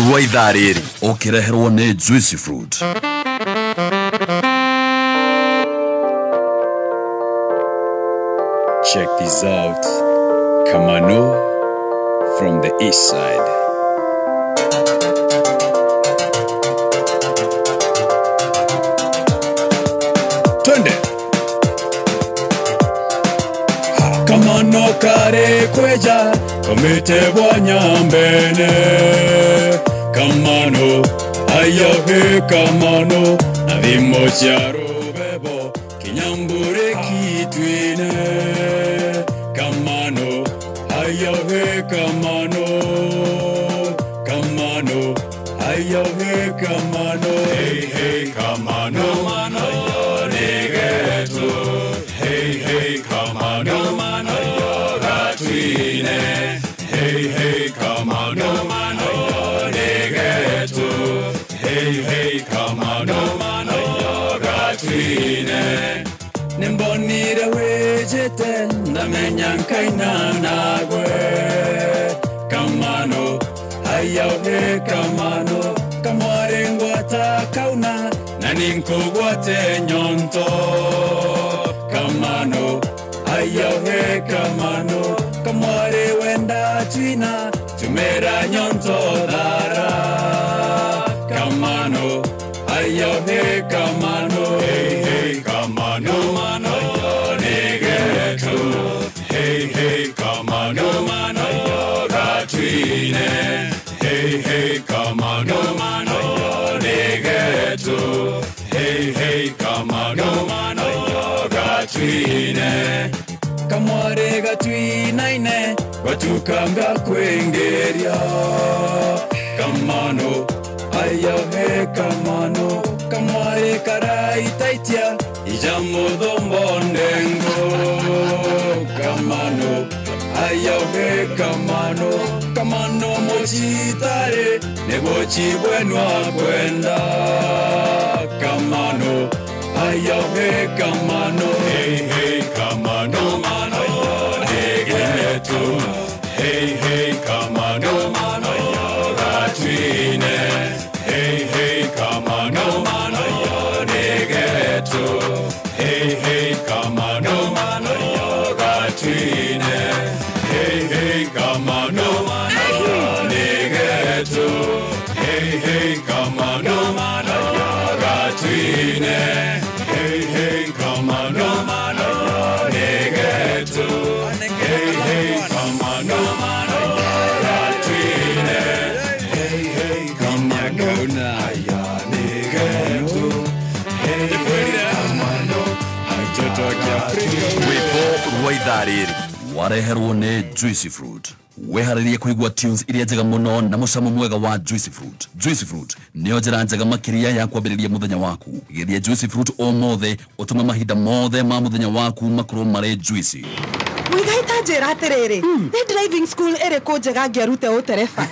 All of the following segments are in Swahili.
rwa ithariri ukireherwo ni Juicy Fruit. Check this out. Kamano from the east side. Twende. Kamano kare kweja komete bwanyambene. Kamano ayahe kamano navimo charo bebo kinyambure kitwine. Kamano ayahe kamano kamano ayahe kamano hey hey kamano mano negeto hey hey kamano mano gatwine hey hey kamano mano negeto hey hey kamano mano gatwine nimbonire wejete ndamenyankaina nagwe kamano ayahe kamano kamwarengwata kauna naninkogwate nyonto kamano ayahe kamano kamware wenda twina tumera nyonto dara kamano ayahe kamano hey hey kamano mano negeto hey hey kamano mano gatwine hey hey kamano mano negeto hey hey kamano mano gatwine kamware gatwina ine batukanga kwengeria kamano ayahe kamano kamware karaitaitia ijamodombondengo kamano ayahe kamano kamano mochitare nebochi bwenwa kwenda kamano ayahe kamano hey hey kamano mano negeto hey hey kamano mano gatwine hey hey kamano mano negeto hey hey kamano mano gatwine hey hey kamano mano negeto hey hey kamano mano gatwine hey hey kamano mano negeto hey hey kamano mano gatwine hey hey kamano negeto hey hey kamano atoto Afrika Wipo rwa ithariri wareherwo ni Juicy Fruit. Weharirie kuigwa tunes iria njega muno na mucamo mwega wa Juicy Fruit. Juicy Fruit niyo njira njega makiria ya kwambiriria muthenya waku. Geria Juicy Fruit o mothe utuma mahinda mothe ma muthenya waku makorwo mari juicy. Wigaita njira atiriri ni driving school ere ko njega ngiarute utereba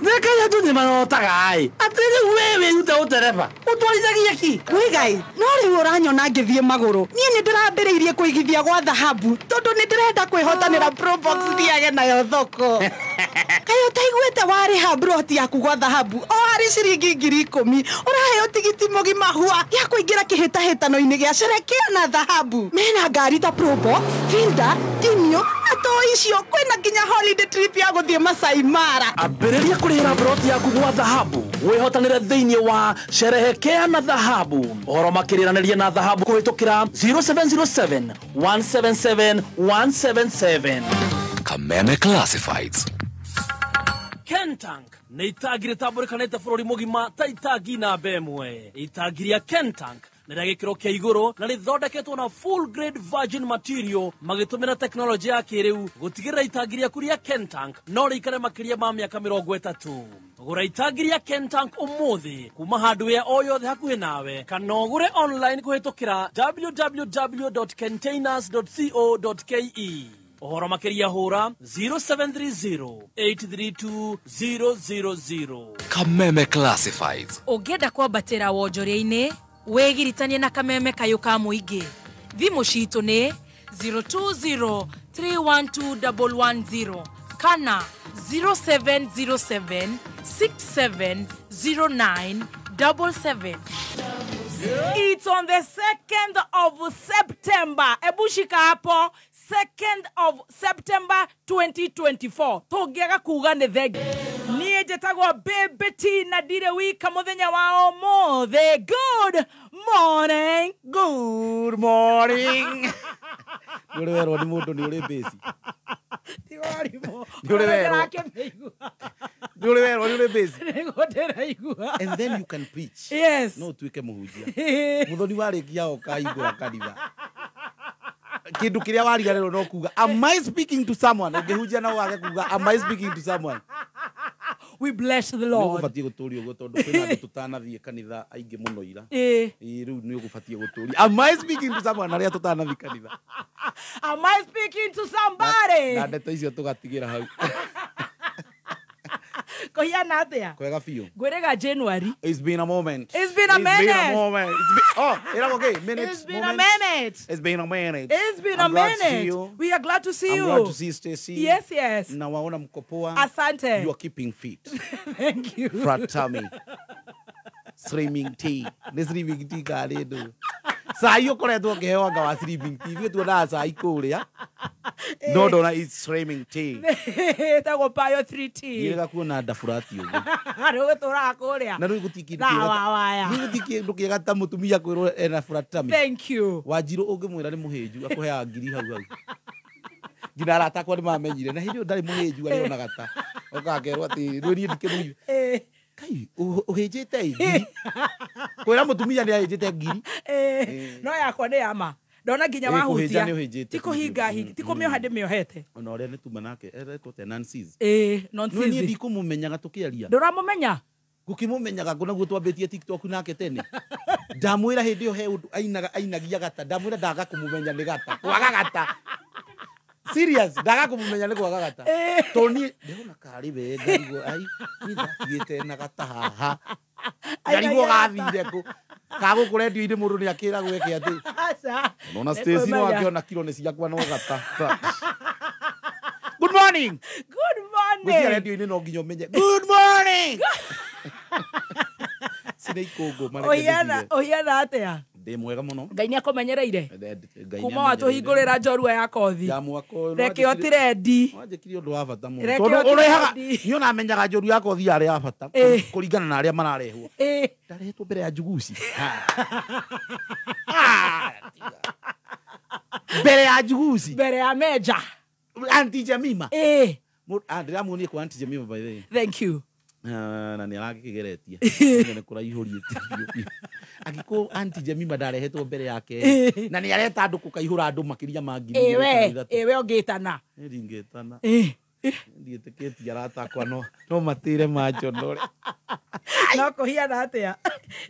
Nekaya tu manotaga ai atiri wewe ute utereba utwarithagia ki Wigai no ri uranyona ngithie maguru nie ni ndirambiriirie kuigithia gwa dhahabu tondu ni ndirenda kwihotanira Pro Box ndiage nayo thoko kayo taiguete wari ha broti yaku gwa dhahabu o hari ciringi 10,000 uraheo tigiti mugima hua ya kuingira kihitahitano-ini gia sherekea na dhahabu mena ngari ta Pro Box Fielder Dimio ato icio kwina nginya holiday trip ya guthie Masai Mara ambiriria kurihira broti yaku gwa dhahabu wihotanire thiini wa sherehekea na dhahabu ohoro makiriranĩria na dhahabu kuhitukira 0707 177 177 Kameme Classifieds. Kentank nĩ itagire tambũrĩkanĩte bũrũri mũgima ta itangi namba ĩmwe. Itangi rĩa Kentank nĩ rĩa gĩkĩro kĩa igũrũ na rĩthondeketwo na full grade virgin material magĩtũmĩra teknolojĩ ya kĩrĩu gũtigĩrĩra itangi rĩaku rĩa Kentank no rĩikare makĩria ma mĩaka 30. Gũra itangi rĩa Kentank ũmũthĩ kuma hardware o yothe hakuhĩ nawe kana ũgũre online kũhĩtũkĩra www.containers.co.ke. Ohoro makiria hura 0730-832-000. Kameme Classifieds. Ungenda kwambatĩra wonjoria-inĩ wegiritanie na kameme kayo ka mũingĩ. Thimũ citũ nĩ 020-312-110 kana 0707 670977. It's on the 2nd of September. Ebushika hapo 2nd of September 2024. Togega kugane thegi. Niye jetagwa Baby T na dire wika muthenya wao mo. The good morning. Good morning. Yule wero ni mundu ni uri busy. Tiwarimo. Yule wero. Yule wero ni uri busy. Ngotera igua. And then you can preach. Yes. No tuike muhujia. Muthoni warikia okaigura kanitha. Kindu kiria warigarero no kuga am I speaking to someone? Ngehujia na wage kuga am I speaking to someone? We bless the Lord. Ugubatie guturio go tondu kwina andu tutanathie kanitha aingi muno ira. Riu ni ugubatie guturio. Am I speaking to someone aria tutanathie kanitha? Am I speaking to somebody? Na ndeto icio tugatigira hau. Kohiana atia. Kwega fiu. Gwirega January. It's been a moment. It's been a minute. It's been a moment. Okay. Minutes. It's been a minute. It's been a minute. It's been I'm a glad to see minute. you. We are glad to see I'm you. glad to see Stacy. Yes. Na waona mko poa. Asante. You are keeping fit. Thank you. Frat tummy. Streaming tea. This streaming tea kare do. Saa hiyo koretwo ngehewa ngawa streaming tea. Ithuĩ tuonaga saa ikuria. No ndona it's streaming tea. Tago payo 3T. Ndirega kuona ndafurati ũguo. Rĩu tũraga kũrĩa. Na rĩu gũtikĩ waya. Rĩu gũtikĩ ndũkĩega ta mũtumia kwĩrwo ena frat tummy. Thank you. Wanjiru ũngĩmwĩra nĩ mũhĩnju akũheaga ngiri hau. Ngina aratakwo nĩ mamenyire na hĩndĩ ĩyo ndarĩ mũhĩnju arĩonaga ta. Okagerwo atĩ rĩu niĩ ndikĩmũigua. Kai ũhĩnjĩte ngiri. Kwĩra mũtumia nĩ ahĩnjĩte ngiri. No yakwa nĩ yama. Ndona nginya wahutia. Tiko hinga tiko mĩoha ndĩmĩohete. Ona ũrĩa nĩ tuma nake eretwo te Nancy's. Nonsense. Niĩ ndikũmũmenyaga tũkĩaria. Ndũramũmenya? Gũkĩmũmenyaga ngũ naguo twambĩtie TikTok nake tene. Ndamwĩra hĩndĩ ĩyo he ũndũ ainagia gata. Ndamwĩra ndaga kũmũmenya nĩ gata. Kwaga gata. Serious, ndaga kũmũmenya nĩ kwaga gata. Toni ndĩrona karĩ we ngarigwo ai nĩ ndatigĩte na gata haha. Ngarigwo gathire kũ. Kago kũrendio-inĩ mũndũ nĩ akĩragwo eke atĩ. Nona Stacy no angĩona kiro nĩ ciakwa no gata. Good morning. Good morning. Gũcia rendio-inĩ no nginya ũmenye. Good morning. Sinĩ ikũngũ mareke. Ohiana atia. Ndĩ mwega mũno. Ngai nĩ akũmenyereire. Kuma watũhingũrĩra njorua ya kothi. Reke ũtirendi. Wanjĩkire ũndũ wa bata mũno. Tondũ ũrehaga niĩ ona menyaga njorua ya kothi yarĩ ya bata kũringana na arĩa mararehwo. Ndarehetwo mbere ya Njuguci. Mbere ya Njuguci. Mbere ya Meja. Auntie Jemima. Ndĩramuonie kwa Auntie Jemima by the way. Thank you. Na nĩ aragĩkĩgeretie. Nĩ kũraihũrĩtie biũ. Angĩkorwo Auntie Jemima ndarehetwo mbere yake na nĩ areta andũ kũkaihũra andũ makĩria ma ngiri. Ewe ũngĩtana. Ndingĩtana. Ndiĩtĩkĩtie arata akwa no matĩre manjonore. No kũhiana atia.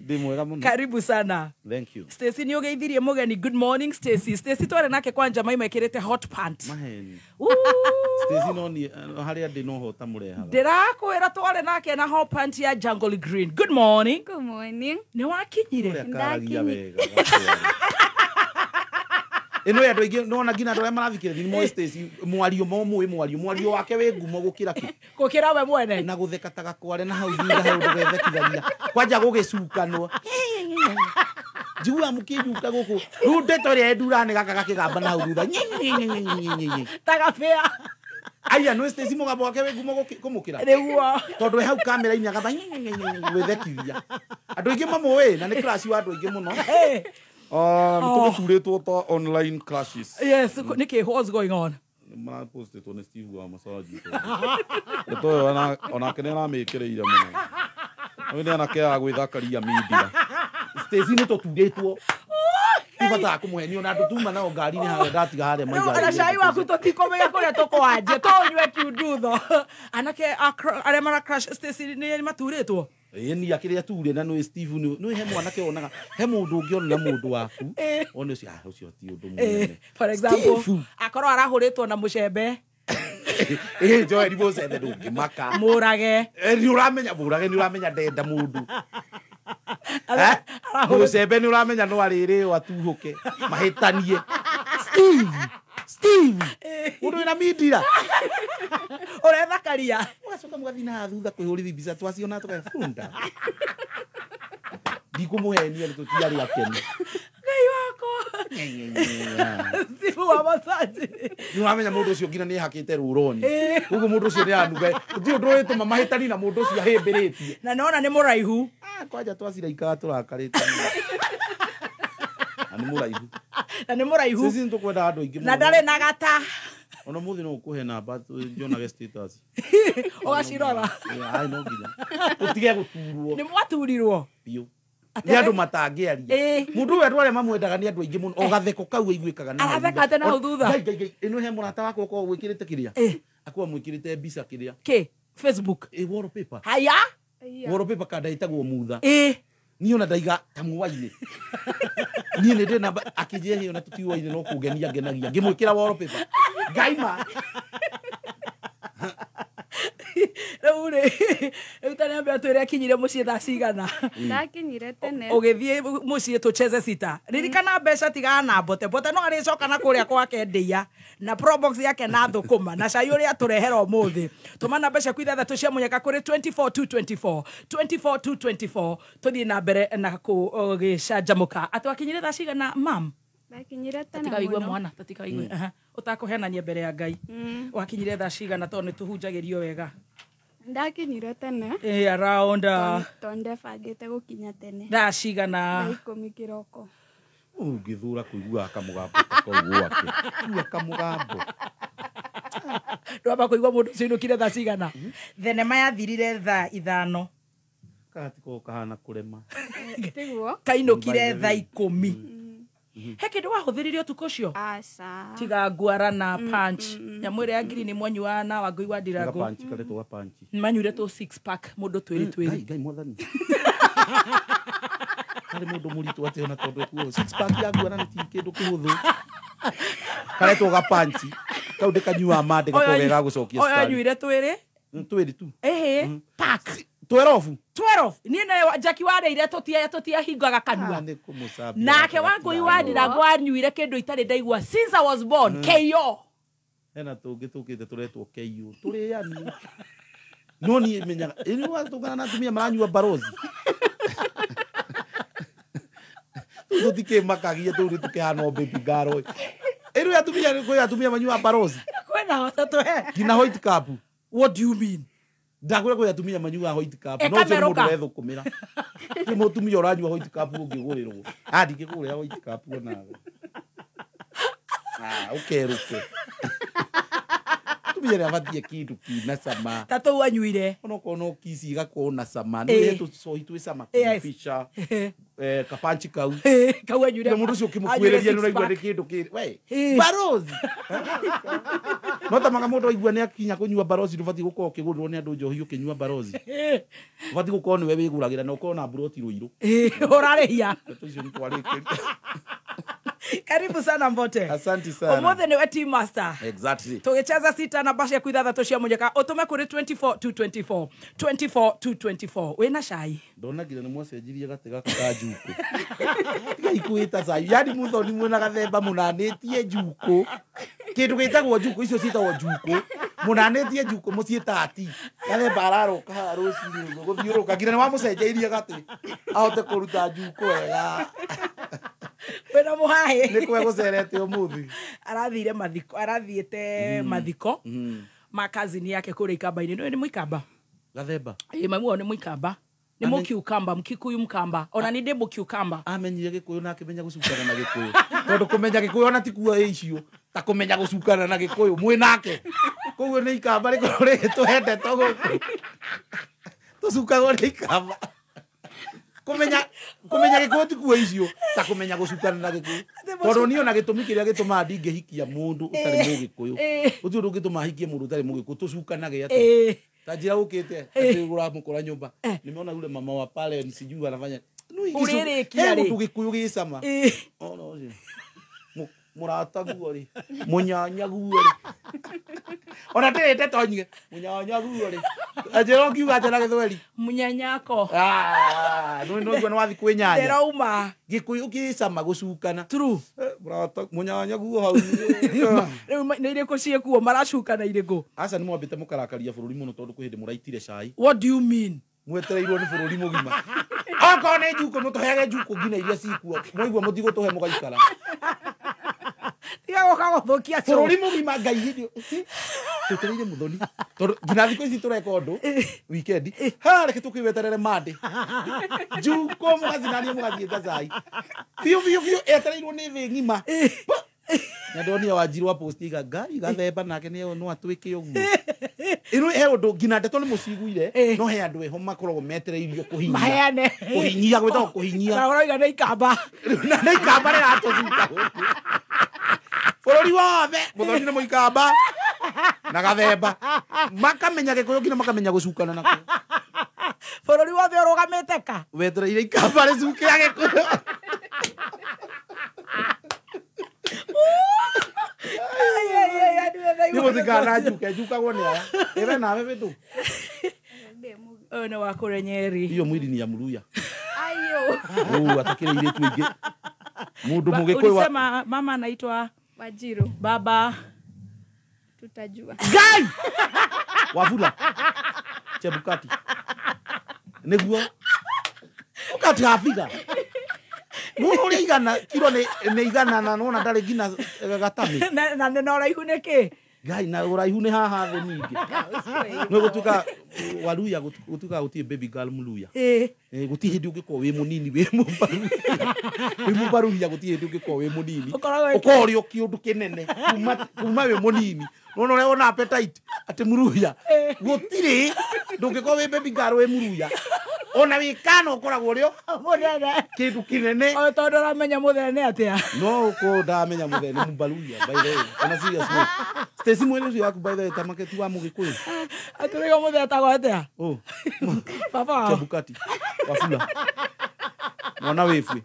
Ndĩ mwega mũno. Karibu sana. Thank you. Stacy nĩ ũgeithirie mũgeni. Good morning Stacy. Stacy tware nake kwa Jemima ekĩrĩte hot pant. Maheni. Stacy no ni harĩa ndĩ no hota mũrehaga. Ndĩrakwĩra tware nake na hot pant ya jungle green. Good morning. Good morning. Nĩ wakinyire. Ndakaragia wega. Eno ya andũ aingĩ nona ngina andũ arĩa marathikĩrĩria nĩ moĩ Stacy mwario wake wĩ ngumo gũkĩra kĩ. Gũkĩra we mwene. Na gũtheka ta gakware na hau thutha hau ndũgethekithagia. Kwanja gũgĩcukanwo. Njigua mũkĩnjuka gũkũ. Rĩu ndeto ĩrĩa endura nĩ gaka gakĩgamba na hau thutha. Ta gabĩa. Aya no Stacy mũgambo wake wĩ ngumo kũmũkĩra. Nĩguo. Tondũ we hau kamera-inĩ agatha gwĩthekithia. Andũ aingĩ mamũĩ na nĩ class wa andũ aingĩ mũno. Nĩtũgũturĩtwo ta online classes. Yes, Nikki, what's going on? Marapostĩtwo nĩ Steve wa massage. Ĩtoyo onake nĩ aramĩkĩrĩire mũno. Ũyũ nĩ anake ya gwĩthakaria media. Stacy nĩ tũturĩtwo. Tibata kũmũhenia ona andũ tuma nao ngari-inĩ hawe ndatiga harĩa maiga. Ona cai waku tũtikũmenya kũrĩa tũkwanjia. Tũnyue kiundu. Anake arĩa mara crash Stacy nĩ maturĩtwo. Ni akĩrĩa ture na nĩ Steve nĩ he mwanake onaga he mũndũ ũngĩona mũndũ waku ona ũcio ti ũndũ mũnene. For example akorwo arahũrĩtwo na mũcembe. Joel Mosende ndũngĩmaka. Mũrage. Nĩ ũramenya mũrage nĩ ũramenya ndenda mũndũ. Mũcembe nĩ ũramenya no arĩrĩ atuhũke mahĩtanie. Steve. Mũndũ wĩna mindira. Ũrethakaria. Ũgacoka mũgathi na thutha kwĩhũrithia mbica twaciona tũgabunda. Ndikũmũhenia nĩ tũtiarĩ akenu. Ngai wako. Sifu wa masaji. Nĩwamenya mũndũ ũcio nginya nĩ hakĩte rũroni. Ũguo mũndũ ũcio nĩ anuga. Ũthiũ ndũrĩtũma mahĩtani na mũndũ ũcio ahĩmbĩrĩtie. Na nona nĩ mũraihu. Kwanja twacira ikaga tũrakarĩte. Na nĩ mũraihu. Na nĩ mũraihu. Sisi nĩtũkwenda andũ aingĩ mũno. Na ndarĩ na gata. Ona mũthĩ no ũkũhe namba njonage status. Ũgacirora. Ai no nginya. Ũtige gũturwo. Nĩ mwaturirwo. Biũ. Nĩ andũ matangĩaria. Mũndũ ũyũ andũ arĩa mamwendaga nĩ andũ aingĩ mũno. O gatheko kau aiguĩkaga na. Arathekate na thutha. Ĩno he mũrata wakwa ũkoragwo gwĩkĩrĩte kĩrĩa. Akuwa mwĩkĩrĩte mbica kĩrĩa. Kĩ? Facebook. Wallpaper. Haya. Wallpaper kada ĩtagwo mutha. Niĩ ona ndaiga ta mũwainĩ. Niĩ nĩ ndĩ namba akĩnjehe ona tũtiũwainĩ no kũngenia ngenagia. Ngĩmwĩkĩra wallpaper. Ngaima. Rĩu tani ambia twĩre akinyire mũciĩ thaa cigana. Ndakinyire tene. Ũgĩthiĩ mũciĩ tũcheze sita. Ririkana mbeca tigaga na bote. Bote no arĩcoka na kũrĩa kwake ndeia. Na probox yake na thũkũma. Na cai ũrĩa tũrehera ũmũthĩ. Tũmana mbeca ku ithathatũ cia mũnyaka kũrĩ 24224. 24224. Tũthiĩ na mbere na kũgĩcanjamũka. Atwakinyire thaa cigana mam? Ndakinyire tene mũno. Tatikaigwe mwana, tatikaigwe. Ũtakũhenania mbere ya Ngai. Wakinyire thaa cigana tondũ nĩtũhunjagĩrio wega. Ndakinyire tene. Around tonde bangĩte gũkinya tene. Thaa cigana. Thaa 10 kĩroko. Ũngĩthura kũigua kamũgambo takau gwake. Kua kamũgambo. Ndwamba kũigua mũndũ ũcio inũkire thaa cigana. Thenema yathirire thaa 5. Kahatiko kahana kũrema. Tiguo. Kainũkire thaa 10. He kĩndũ wahũthĩrire ũtukũ ũcio? Aca. Tiga nguara na punch. Nyamũ ĩrĩa ya ngiri nĩ mwanyua na Wangui wa Ndirango. Gapanchi kaletwo gapanchi. Manyuire tũ 6 pack mũndũ twĩrĩ twĩrĩ. Ngai mwathani. Harĩ mũndũ mũritũ atĩ ona tondũ kuo 6 pack ya nguara nĩ ti kĩndũ kĩhũthũ. Kaletwo gapanchi. Kau ndĩkanyua ma ndĩgakorwo gũcokia star. Oya nyuire twĩrĩ? Twĩrĩ tu. Pack. 12. 12. Niĩ na Jackie wareire tũtia hingaga kanua. Nake Wangui wa Ndirango anyuire kĩndũ itarĩ ndaigua since I was born. KO. Hena tũngĩ tũkĩte tũretwo KO. Tũrĩani. No niĩ menyaga. Ĩni watũngana na atumia maranyua barozi. Tũtikĩmakagia tũrĩ tũkĩhana baby girl. Ĩni atumia manyua barozi. Kwena hota tũhe. Ngina white cup. What do you mean? Ndagwĩra kwa atumia manyua white cup. No sio mũndũ wethũkũmĩra. Ti mũtumia ũranyua white cup ũngĩgũrĩrwo. Ndingĩkũrĩa white cup onawe. Ũkerũke. Tumia abatie kĩndũ kĩna cama. Tatu wanyuire. Onokorwo no kisi igakorwo na cama. Nĩ tũcohi twĩ cama kĩbica. Kapanchi kau. Kau anyuire. Mũndũ ũcio ũkĩmũkuĩrĩria nĩ ũraigua nĩ kĩndũ kĩrĩ. We. Barozi. No tamaga mũndũ aigua nĩ akinya kũnyua barozi ndũbatiĩ gũkorwo ũkĩgũrĩrwo nĩ andũ njohi ũkĩnyua barozi. Ũbatiĩ gũkorwo nĩwe wĩgũragĩra na ũkorwo na mburoti rũirũ. Ũrarĩhia. Tũcio nĩ twarĩkĩria. Karibu sana Mbote. Asante sana. Ũmũthĩ nĩwe team master. Exactly. Tũgĩcheza sita na mbaca ku ithathatũ cia mũnyaka ũtũme kũrĩ 24224. 24224. Wĩna cai. Ndonagire nĩ mwacenjirie gate gaka ka njuku. Tiga ikuĩta cai. Yani mũthoni mwena gathemba mũnanĩtie njuku. Kĩndũ gĩtagwo njuku icio ciĩtagwo njuku. Mũnanĩtie njuku mũciĩ tati. Gathemba araroka haha rũcinĩ gũthiũrũka. Nginya nĩ wamũcenjeirie gate. Ahote kũruta njuku wega. Wena mũhahe. Nĩ kwe gũcerete ũmũthĩ. Arathiĩte mathiko. Ma cousin yake kũrĩa Ikamba-inĩ. Nĩ Mũikamba. Gathemba. Mami wao nĩ Mũikamba. Nĩ Mũkiukamba, Mkikuyu Mkamba. Ona nĩ ndĩ Mũkiukamba. Amenyire Gĩkũyũ na akĩmenya gũcukana na Gĩkũyũ. Tondũ kũmenya Gĩkũyũ ona ti kuo icio. Ta kũmenya gũcukana na Gĩkũyũ mwĩ nake. Koguo nĩ Ikamba rĩkorwo rĩtũhende tũgũkũ. Tũcukagwo nĩ Ikamba. Kumenya Gĩkũyũ ti kuo icio. Ta kũmenya gũcukana na Gĩkũyũ. Tondũ niĩ ona gĩtũmi kĩrĩa gĩtũmaga ndingĩhikia mũndũ ũtarĩ Mũgĩkũyũ. Ũcio ũndũ ũngĩtũma hikie mũndũ ũtarĩ Mũgĩkũyũ tũcukanage atĩ. Tajira ukite ati uramukora nyumba nimeona yule mama wa pale nisijui anafanya mtu Gikuyu gisama no murata guori munyanya guori ona tete tonyige munyanya guori ajero kiuga tena Githweri munyanyako no wathi kwinyanya nderauma Gikuyu gisama gucukana true Murata munyanya guo hau. Riu nä irä kå ciäkuo maracuka na irä kå. Aca nä mwambä te må karakaria bå rå ri må no tondå kwä hä ndä må raitire cai What do you mean? mwetereirwo nä bå rå ri må gima okorwo nä njukå må tå heage njukå ngina iria cikuo mwaigua må tigå tå he må gaikara Tiga gå ka gå thå kia bå rå ri må gima ngai hä tå tereire må thoni tondå ngina thikå ici tå reka å ndå wikendi reke tå kä weterere mandä njukå må gacinania må gathiä te cai biå biå biå etereirwo nä thä ngima Nyadonia wajirwa postiga ngai gathemba nake no atwike uguo ino he undu ngina ndeto ni muciguire no he andu eho makoragwo metereirio kuhinyia gwetwo kuhinyia na uroiga nä ikamba na ikamba rä ratåcuka bũrũri wothe mũthoni nĩ mũikamba na gathemba makamenya gĩkũyũ nginya makamenya gũcukana nako bũrũri wothe ũrũgamĩte ka wetereire ikamba rĩcuke ya gĩkũyũ nĩ mũthikana njukagwo nĩ aya ĩwe nawe wĩndũ ũyũ nĩ wa kũrĩ Nyeri hiyo mwili ni ya Muluya Ayo. atakĩrĩ irĩtu aingĩ mũndũ mũgĩkũyũ ulisema mama anaitwa Wajiru. baba Tutajua. Gai Wafula Chebukati nĩguo ukati Afrika Nuno uri igana kilo ni igana na nona ndari ngina gatami na nĩ ũraihu nĩ kĩ Ngai na uraihu ni haha thĩ nyingĩ nĩ gũtuĩka Waluya gũtuĩka gũtirĩ baby girl Muluya gũtirĩ hĩndĩ ũngĩkorwo wĩ mũnini wĩ mũmbaruhia gũtirĩ hĩndĩ ũngĩkorwo wĩ mũnini ũkorwo ũrĩ o kĩũndũ kĩnene kuma wĩ mũnini nona ũrĩa ona appetite atĩ Muluya gũtirĩ ndũngĩkorwo wĩ baby girl wĩ Muluya ona wikana ũkoragwo ũrĩ o mũnene kĩndũ kĩnene o tondũ ũramenya mũthene atĩa no ũkorwo ndamenya mũthene Mbaluya by the way ona seriously Stacy mwene ũcio waku by the way tamaketi wa Mũgĩkũyũ atũrĩgo mũthene etagwo atĩa baba Chebukati Wafula mwana wĩbwe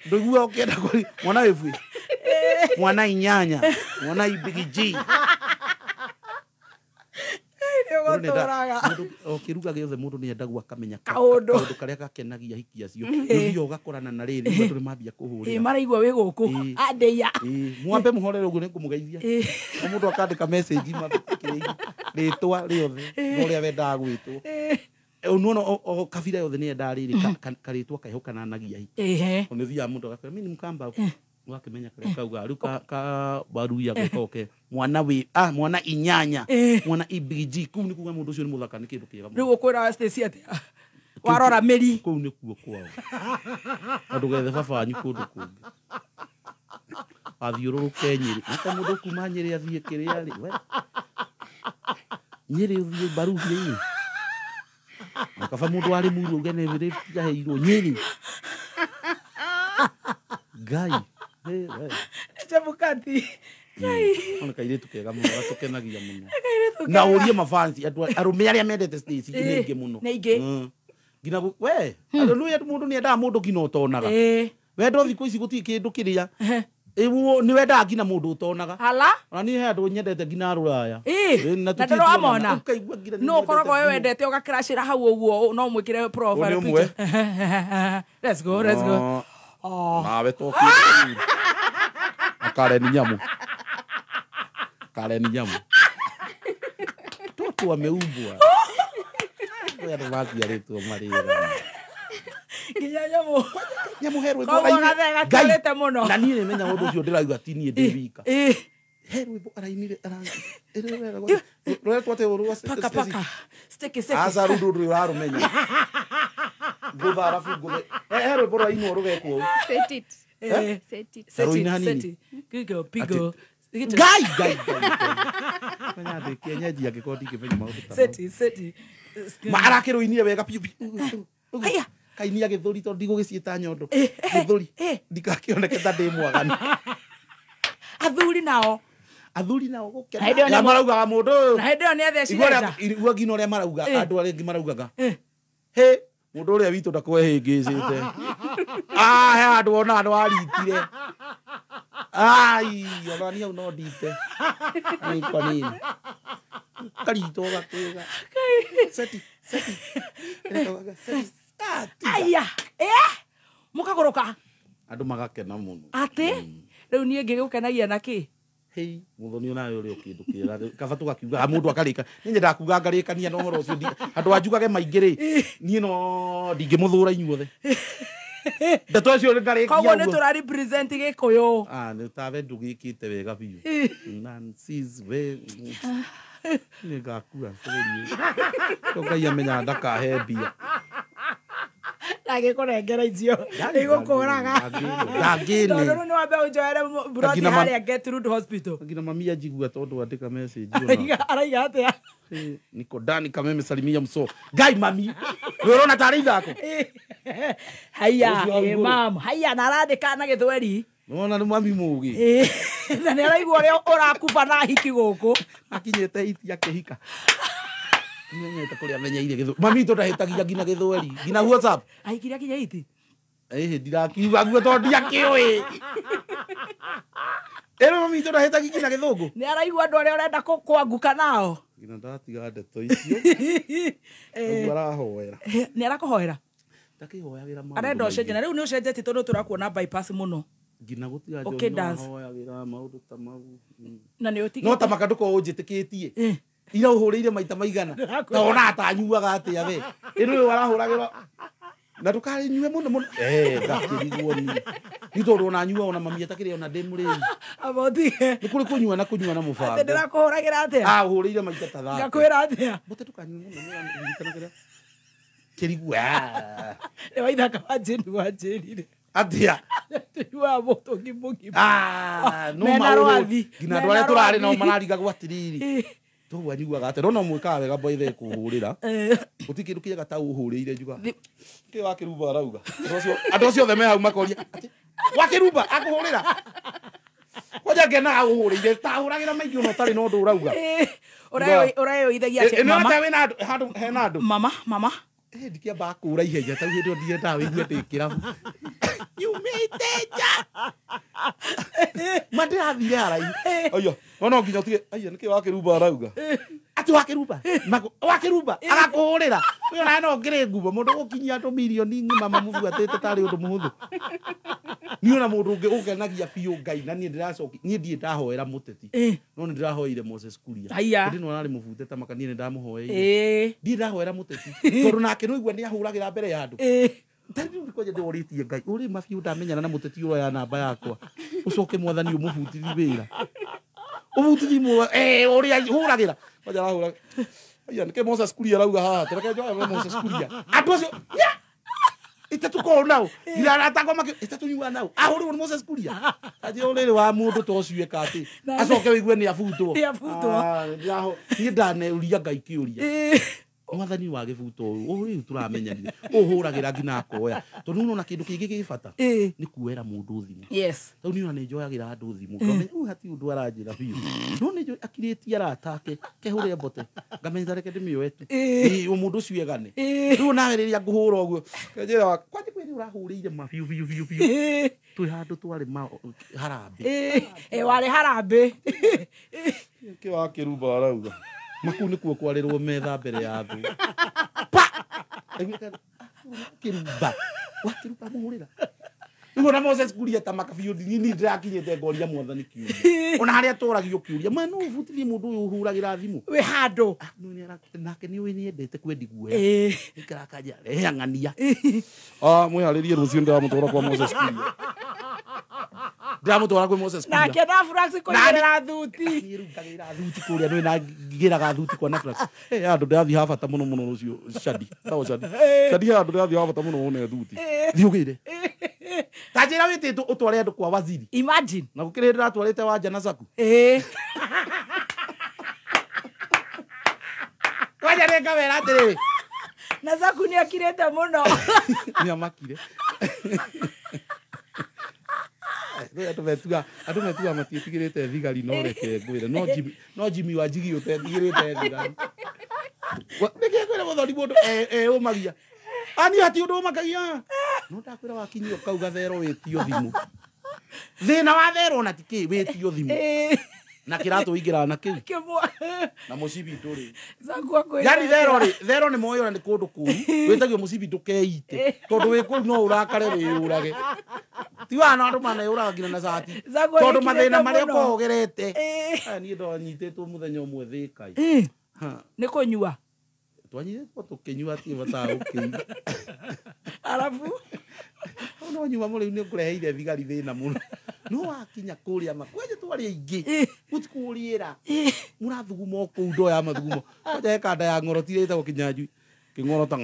ndũigua ũkĩenda kũrĩ mwana wĩbwe mwana inyanya mwana ibigiji okiruga gĩothe mũndũ nĩ endagwo akamenya kaũndũ karĩa gakenagia hikia cio ũthiĩ ũgakorana na rĩrĩ andũ nĩ mambia kũhũrĩra maraigua wĩ gũkũ andeia mwambe mũhorere ũguo nĩ ngũmũgeithia mũndũ akandĩka message mabĩkĩrĩire rĩtwa rĩothe ũrĩa wendaga gwĩtwo nuona o kabira yothe nĩ endaga rĩrĩ karĩtwa keho kananagia hiki nĩ thiaga mũndũ agakwĩra mimi ni Mkamba wakimenya kare kauga rĩu ka Waluya gũkoke mwana inyanya mwana ibg kuu nĩ kuga mũndũ ũcio nĩ mũthaka nĩ kĩndũ kĩega rĩu ũkwĩra Stacy atĩa warora mĩri kuu nĩ kuo kwao andũ gethe baba wanyu kũndũ kũngĩ athiũrũrũke Nyeri aka mũndũ kuma Nyeri athiĩ kĩrĩa rĩ we Nyeri ũthiĩ Mbaruhia-inĩ akaba mũndũ warĩ mũirũ ũgene wĩrĩ yaheirwo Nyeri Ngai Chebukati ona kairĩtu kega mũno gatukenagia mũno na ũrie mafansi arũme arĩa mendete Stacy nĩ ingĩ mũno ngina we Hallelujah mũndũ nĩ endaga mũndũ ngina ũtonaga wendo thikũ ici gũtirĩ kĩndũ kĩrĩa nĩ wendaga ngina mũndũ ũtonaga ona niĩ he andũ nyendete ngina Rũraya na ndĩramona no ũkoragwo we wendete ũgakĩracĩra hau ũguo no mwĩkĩre profile picture let's go nawe tokĩ Karen Nyamu toto ameumbwa ngoja tuwapi aleto marira Nyamu herwe galete muno na niĩ nĩmenya mũndũ ũcio ndĩrauga ti niĩ ndĩ wika herwe arainire rore twate ũrũa paka sticky asa rundu rũrarũmenya ngũtha arabu ngũthe herwe bora ino rũgekwo Seti. Pigo. Gai. Menya ndĩ kienyeji angĩkorwo ndingĩmenya maũndũ Seti. Marakĩrũinie wega piu. Haya. Kainia gĩthũri tondũ ndigũgĩciĩta nyondo. Gĩthũri. Ndikakĩoneke ta ndĩ mwaganu. Athuri nao gũkena. Na maraugaga mũndũ ũyũ. Na hĩndĩ ĩyo nĩ athecire. Igua ngina ũrĩa marauga andũ arĩa angĩ maraugaga. He mũndũ ũrĩa witũ ndakwehĩngĩcĩte he andũ ona andũ aritire ona niĩ hau no ndite nĩkwa nini karitũ gakwĩga Seti aya mũkagũrũka andu magakena muno ate riu nie ngigukenagia na ki hei muthoni onayo uri ukindu kira kaba tugakiuga mundu akarika ni nyenda kuga ngarikania no horo ucio andu anjugage maingi ri nie no ndingimuthura inyuothe ndeto cio ngarikia koguo ni tura represent gikuyu ni tawe ndugikite wega biu Nancy's we ni gakua ngai amenya ndakahe mbia ndagĩkũrengera icio igũkũraga tondũ nĩ wambe ũnjoere buroti harĩa Gertrude Hospital ngina mami anjigua tondũ andĩka message araiga atĩa niko ndani kama amesalimia mso ngai mami ũrona tarĩ ithako haya mama haya narandĩka na gĩthweri nona nĩ mami mũgi na nĩ araigua ũrĩa ũrakuba na hiki gũkũ akinyĩte iti akĩhika nyete kuria menyeire githu mami to ndahitagia ngina githweri ngina WhatsApp aikiria kinya iti ndirakiuga guo to ndiakĩoĩ mami to ndahitagia ngina githungu nĩ araigua andũ arĩa ũrenda kwanguka nao ngina ndatiga ndeto icio arahoera nĩ arakũhoera ndakihoyagĩra maũndũ arenda ũcenjie na rĩu nĩ ũcenjetie tondũ tũrakuona bypass mũno ngina gũtiga hoyagĩra maũndũ ta mau na nĩ ũtigĩte no ta makanduko ũnjĩtĩkĩtie ira uhurire maita maigana tona atanyuaga atia we ino we warahuragirwo na ndukari nyue muno ngakiriguo ni tondu ona nyua ona mami atakire ona ndimuri abotige ni kuri kunyua na mubango ndirakuhuragira atia uhurire maita ta thaka ngakwira atia bote tukanyua muno ndirikanagira kirigua ni waithaka wanjirire atia tuwa boto gimugi no maũndũ ngina andũ arĩa tũrarĩ nao marariga gwatiriri to wanyuaga ate no mwikaga wega boithe kuhurira utikindu kiega ta uhurire njuga ki wakirumba arauga andu acio othe me hau makoria wakirumba akuhurira kwaja ngena uhurire ta huragira maingĩ no tari no ndu urauga urayo ithagia ati mama no wina handu hena andu mama ndikiamba kura ihenya ta hĩndĩ ndie ta wĩgue ndĩkĩra yumĩte nja mandĩrathire haraihu aya no nginya ũtige aya nĩkĩ wakĩrumba arauga ati wakĩrumba agakũhũrĩra ũyũ nawe no ngĩrĩ ngumo mũndũ gũkinyia andũ mirioni ng'ima mamubuatĩte tarĩ ũndũ mũhũthũ niĩ ona mũndũ ũngĩ ũkenagia biũ Ngai na niĩ ndirĩ ndahoera mũteti no nĩ ndĩrahoeire Moses Kuria ndĩ no ararĩ mũbutĩte maka niĩ nĩ ndamũhoeire ndirĩ ndahoera mũteti tondũ nake no igua nĩ ahũragĩra mbere ya andũ tani ndikoje ndoritie Ngai uri mabiũ ndamenyana na mũteti ũrĩa ya namba yakwa ũcoke mwathani ũmũbutithi wĩra ũbutithi ũrĩa hũragĩra kwaja arahũraga aya nĩkĩ Moses Kuria arauga haha tereke njoe Moses Kuria andũ acio itatuko nao gira aratako make itatunyua nao ahuri won Moses Kuria aje urire wa mundu to ciueka ati acoke wigue ni abutwo ndaho ni ndane uria Ngai kiuria mwathani wa gibuto uyu turamenyanire uhuragira ngina akoya to nuno na kindu kingi gibata ni kuera mundu thimu yes to nuno ni njoyagira andu thimu ngamenye hati undu aranjira biu no ni akiritie aratake kehure mbote ngamenye reke ndimioete ni mundu ciegane riu nawe riria nguhura uguo kenjira kwaje kwiri urahurire mabiu biu tu handu twari harambe wari harambe ke wakirumba arauga maku nĩ kuo kwarirwo metha mbere ya thu kirumba wakirumba muhurira nigo na Moses Kuria ta makabiũ ni ndirakinyĩte ngoria mwathani kiuria ona harĩa tũragio kiuria mano ũbutithie mũndũ ũyũ ũhuragĩra thimũ wĩ handũ nake nĩ ũĩ nĩendete kwendi guoya ĩkarakaja rehang'ania mwĩharĩrie rũciũ ndĩramũtwara kwa Moses Kuria ndĩramũtwara kwa Moses Kuria nake na Frax kũigĩrĩra thuti nĩrutagĩra thuti kũrĩa nĩ na ngĩraga thuti kwa na Frax andũ ndĩrathiĩ ha bata mũno mũno rũciũ Shadi andũ ndĩrathiĩ ha bata mũno one thuti thiĩ ũgĩre tajira wĩtĩtwo ũtware andũ kwa waziri imagine na gũkĩrĩ ndĩratwarĩte Wanja na Zaku kwaja renga wera atĩrĩ na Zaku nĩ akirĩte mũno nĩ amakire andũ metuga matiĩtigĩrĩte thigari no reke ngwĩre no Jimmy Wanjigi ũtetigĩrĩte thigari nĩkĩ kwĩra mũthoni mũndũ ũmagia ani hati ũndũ ũmakagia no ndakwĩra wakinyio kauga thero wĩtio thimũ thĩna wa thero na tikĩ wĩtio thimũ na kĩratũ ingĩra na kĩu na mũcibi ndũrĩ Zaku akwĩra yani thero nĩ moyo na nĩ kũndũ kũu wĩtagio mũcibi ndũkeite tondũ wĩ kũu no ũrakare wĩyũrage ti wana andu mana ura ngina na sati Zaguo tondu gĩkirĩte mathina maria mũno. kogerete ni ndo nyititwo muthenya umwe thikai nĩ kũnyua twanyititwo tukinyua ti bata ukinyua arabu no nyuma muri ni kureheire thigari thina muno no wakinya kuria makweje twari aingi gutikuriira murathuguma ku ndo ya mathugumo kwaje kanda ya ngoro tirite gukinya njui kingoro ta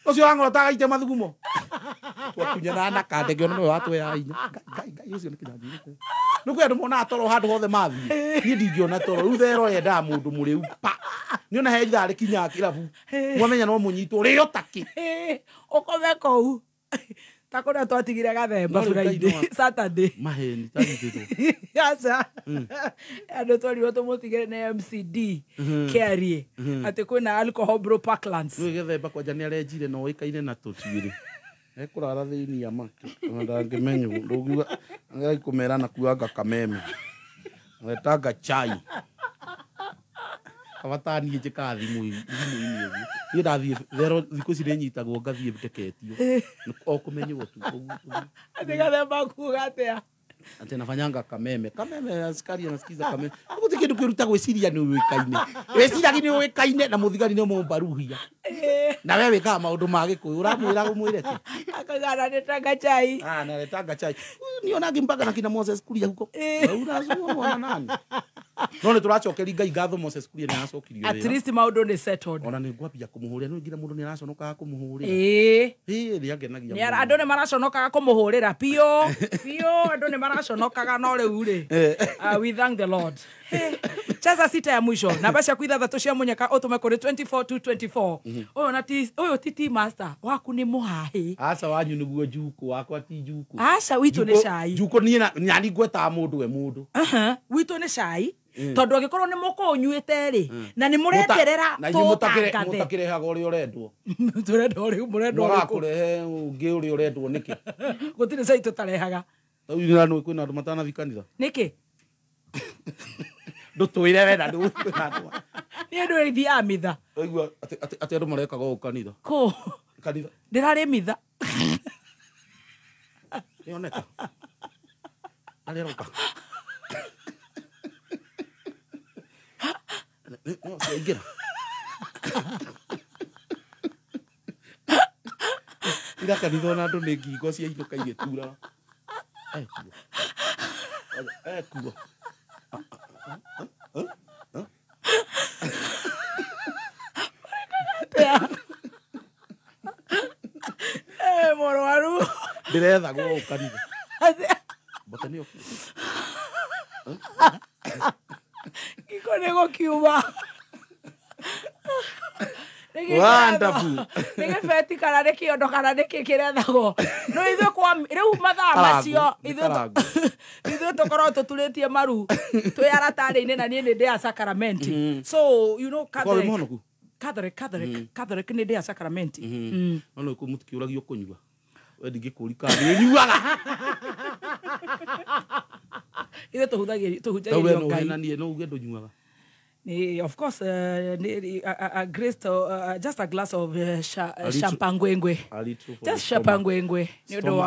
ucio ngoro ta gaite mathugumo twakunya na kande ngio no watu ya inya ngai ucio ni kinya njui no kwe andu mona toro handu hothe mathi ni ndingiona toro ruthero yenda mundu muriu pa ni ona he thari kinya kirabu mwamenya no munyitwo rio taki ukome kou takona twatigire gathemba Friday Saturday maheni tanyititwo aca andu twarirwo tumutigire na MCD Kiarie ati kwina alcohol bro Parklands no gethemba kwanja ni arenjire no ikaine na tutuire ekurara thiini ya maki ndangimenya ndugiwa ngai kumera na kuanga kameme wetanga chai avatani njika thimu-ini uguo ni ndathie thero thiku cire nyitagwo ngathie ndeketio okumenywo tu ati gathemba kuga atia ati nafanyanga kameme askari anasikiza kameme uguti kindu kiruta gwiciria ni wikaine weciragia ni wikaine na muthigari ni mumbaruhia na wewe kama maundu ma gikuyu uramwira gumwire ti akagana netanga chai na letanga chai niona ngimbaga na kina Moses Kuria huko unazua mwana nani none turacokeri ngai ngatho Moses Kuria ni acokirio at least maundu ni settled ona ni ngwambia kumuhuria no ngira mundu ni araconoka kumuhuria ni agenagia ni andu ni maraconokaga kumuhurira pio andu ni maraconokaga no riu ri we thank the Lord chaza sita ya mwisho namba cia kwithathatũ cia munyaka utume kuri 24 uyu titi master waku ni muhahi aca wanyu niguo njuku wakwa ti njuku aca witu ni cai njuku ni nyani ngweta mundu we mundu witu ni cai tondu angikorwo ni mukunyuite ri na ni murenderera mutakirehaga uria urendwo turenda uri murenda kurehe ungi uria urendwo niki gutire cai tutarehaga uyu kwina andu matanathikanitha niki ndutwire wena ndu ni andu ithia mitha aigua ati andu marekaga o kanitha ko kanitha ndirari mitha yoneka aleroka no sigira ira kanitha na andu ni ngingo cia inuka igitura kuo morwaru ndiretha go kanitha botani oku ikone go kiuma wonderful nigefeti kana nikiondo kana nikikirethagwo no ithu kwa riu mathaa macio ithu tukorwo tuturitie maru twi aratari-ini na nie ni ndi ya sakramenti so you know Catholic ni ndi ya sakramenti no ko mutikiuragio kunyua we ndingikuri kandi nyuaga ithu tuhunjagia ngai na nie no uge ndunyuaga of course a grace just a glass of champagne just champagne niondo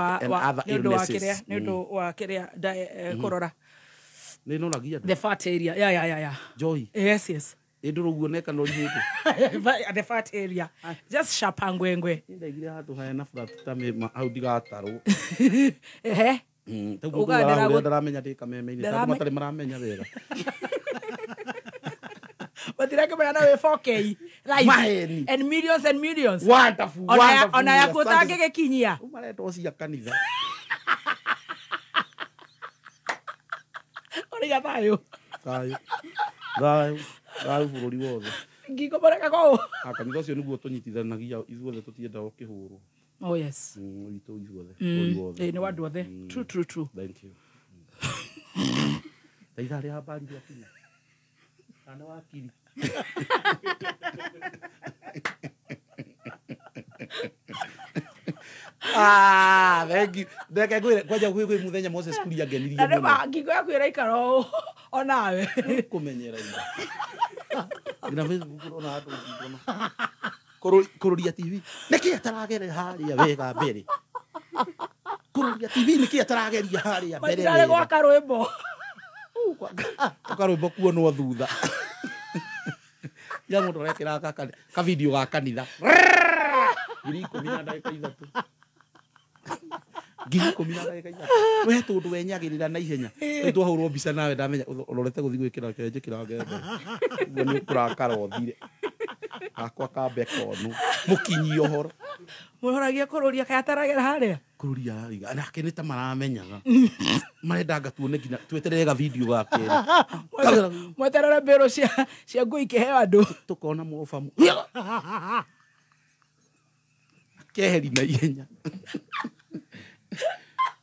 wa kiria korora the fat area yeah joy yes nduruguo neka no rihitu the fat area just champagne ndaigire hatu haya flat tame au digataro uga ndaramenya ndika meme-ini tatu matari maramenya wega watirake bana we 4K live and millions wonderful ona yakutange gekinyia umaretwo cia kanitha origa thayo bururi wothe ngingo baraka ko akanitha ucio niguo tunyitithanagia ithuothe tutienda ukihuru oh yes itu ithuothe ni wandu othe true thank you taithari habari ya kinya ana wakili thank you ndeke kwaja kwi muthenya Moses Kuria ngenirie muno na ngingo yaku iraikaro onawe kumenyera ina Facebook ona atu kururia TV niki ataragere haria wega mbere kururia TV niki atarageria haria mbere Matirare gwaka rwimbo. Akarwimbo kuonwo thutha. Ya mundu arekira ka video ga kanitha. Ngiri 10 na ndagika 3. Ngiri 10 na ndagika 3. We tundu wenyagirira na ihenya. Twahurwo mbica nawe ndamenya urorete guthi gwikira kenje kiragenda. Ngo ni kurakara othire. Akwa kambe konu. Mukinyi ohoro. Muhoragia kururia kaya ataragera haria. Kururia anake ni ta maramenyaga. Marenda ngatuone ngina tweterere ga video gake. Mweterere mbero cia ngui ikiheo andu. Tukona mofa. Keheri na ihenya.